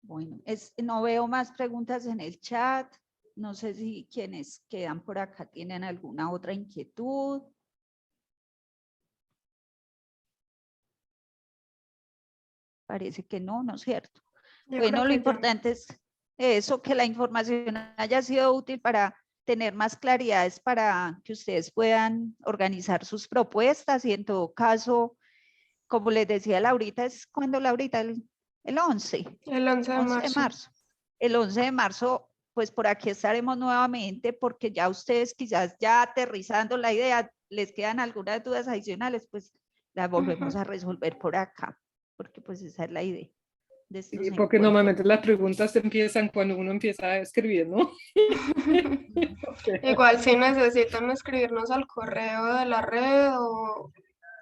Bueno, no veo más preguntas en el chat. No sé si quienes quedan por acá tienen alguna otra inquietud. Parece que no, ¿no es cierto? Yo Bueno, creo lo que ya. importante es eso, que la información haya sido útil para tener más claridades para que ustedes puedan organizar sus propuestas y en todo caso, como les decía Laurita, ¿es cuando Laurita? El 11. El 11 de 11 de marzo. marzo. El 11 de marzo, pues por aquí estaremos nuevamente porque ya ustedes quizás ya aterrizando la idea, les quedan algunas dudas adicionales, pues las volvemos a resolver por acá, porque pues esa es la idea de estos Sí, porque encuentros. normalmente las preguntas empiezan cuando uno empieza a escribir, ¿no? Igual si necesitan escribirnos al correo de la red o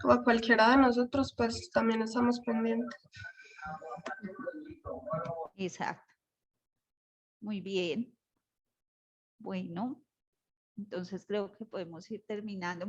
a cualquiera de nosotros, pues también estamos pendientes. Exacto. Muy bien. Bueno, entonces creo que podemos ir terminando.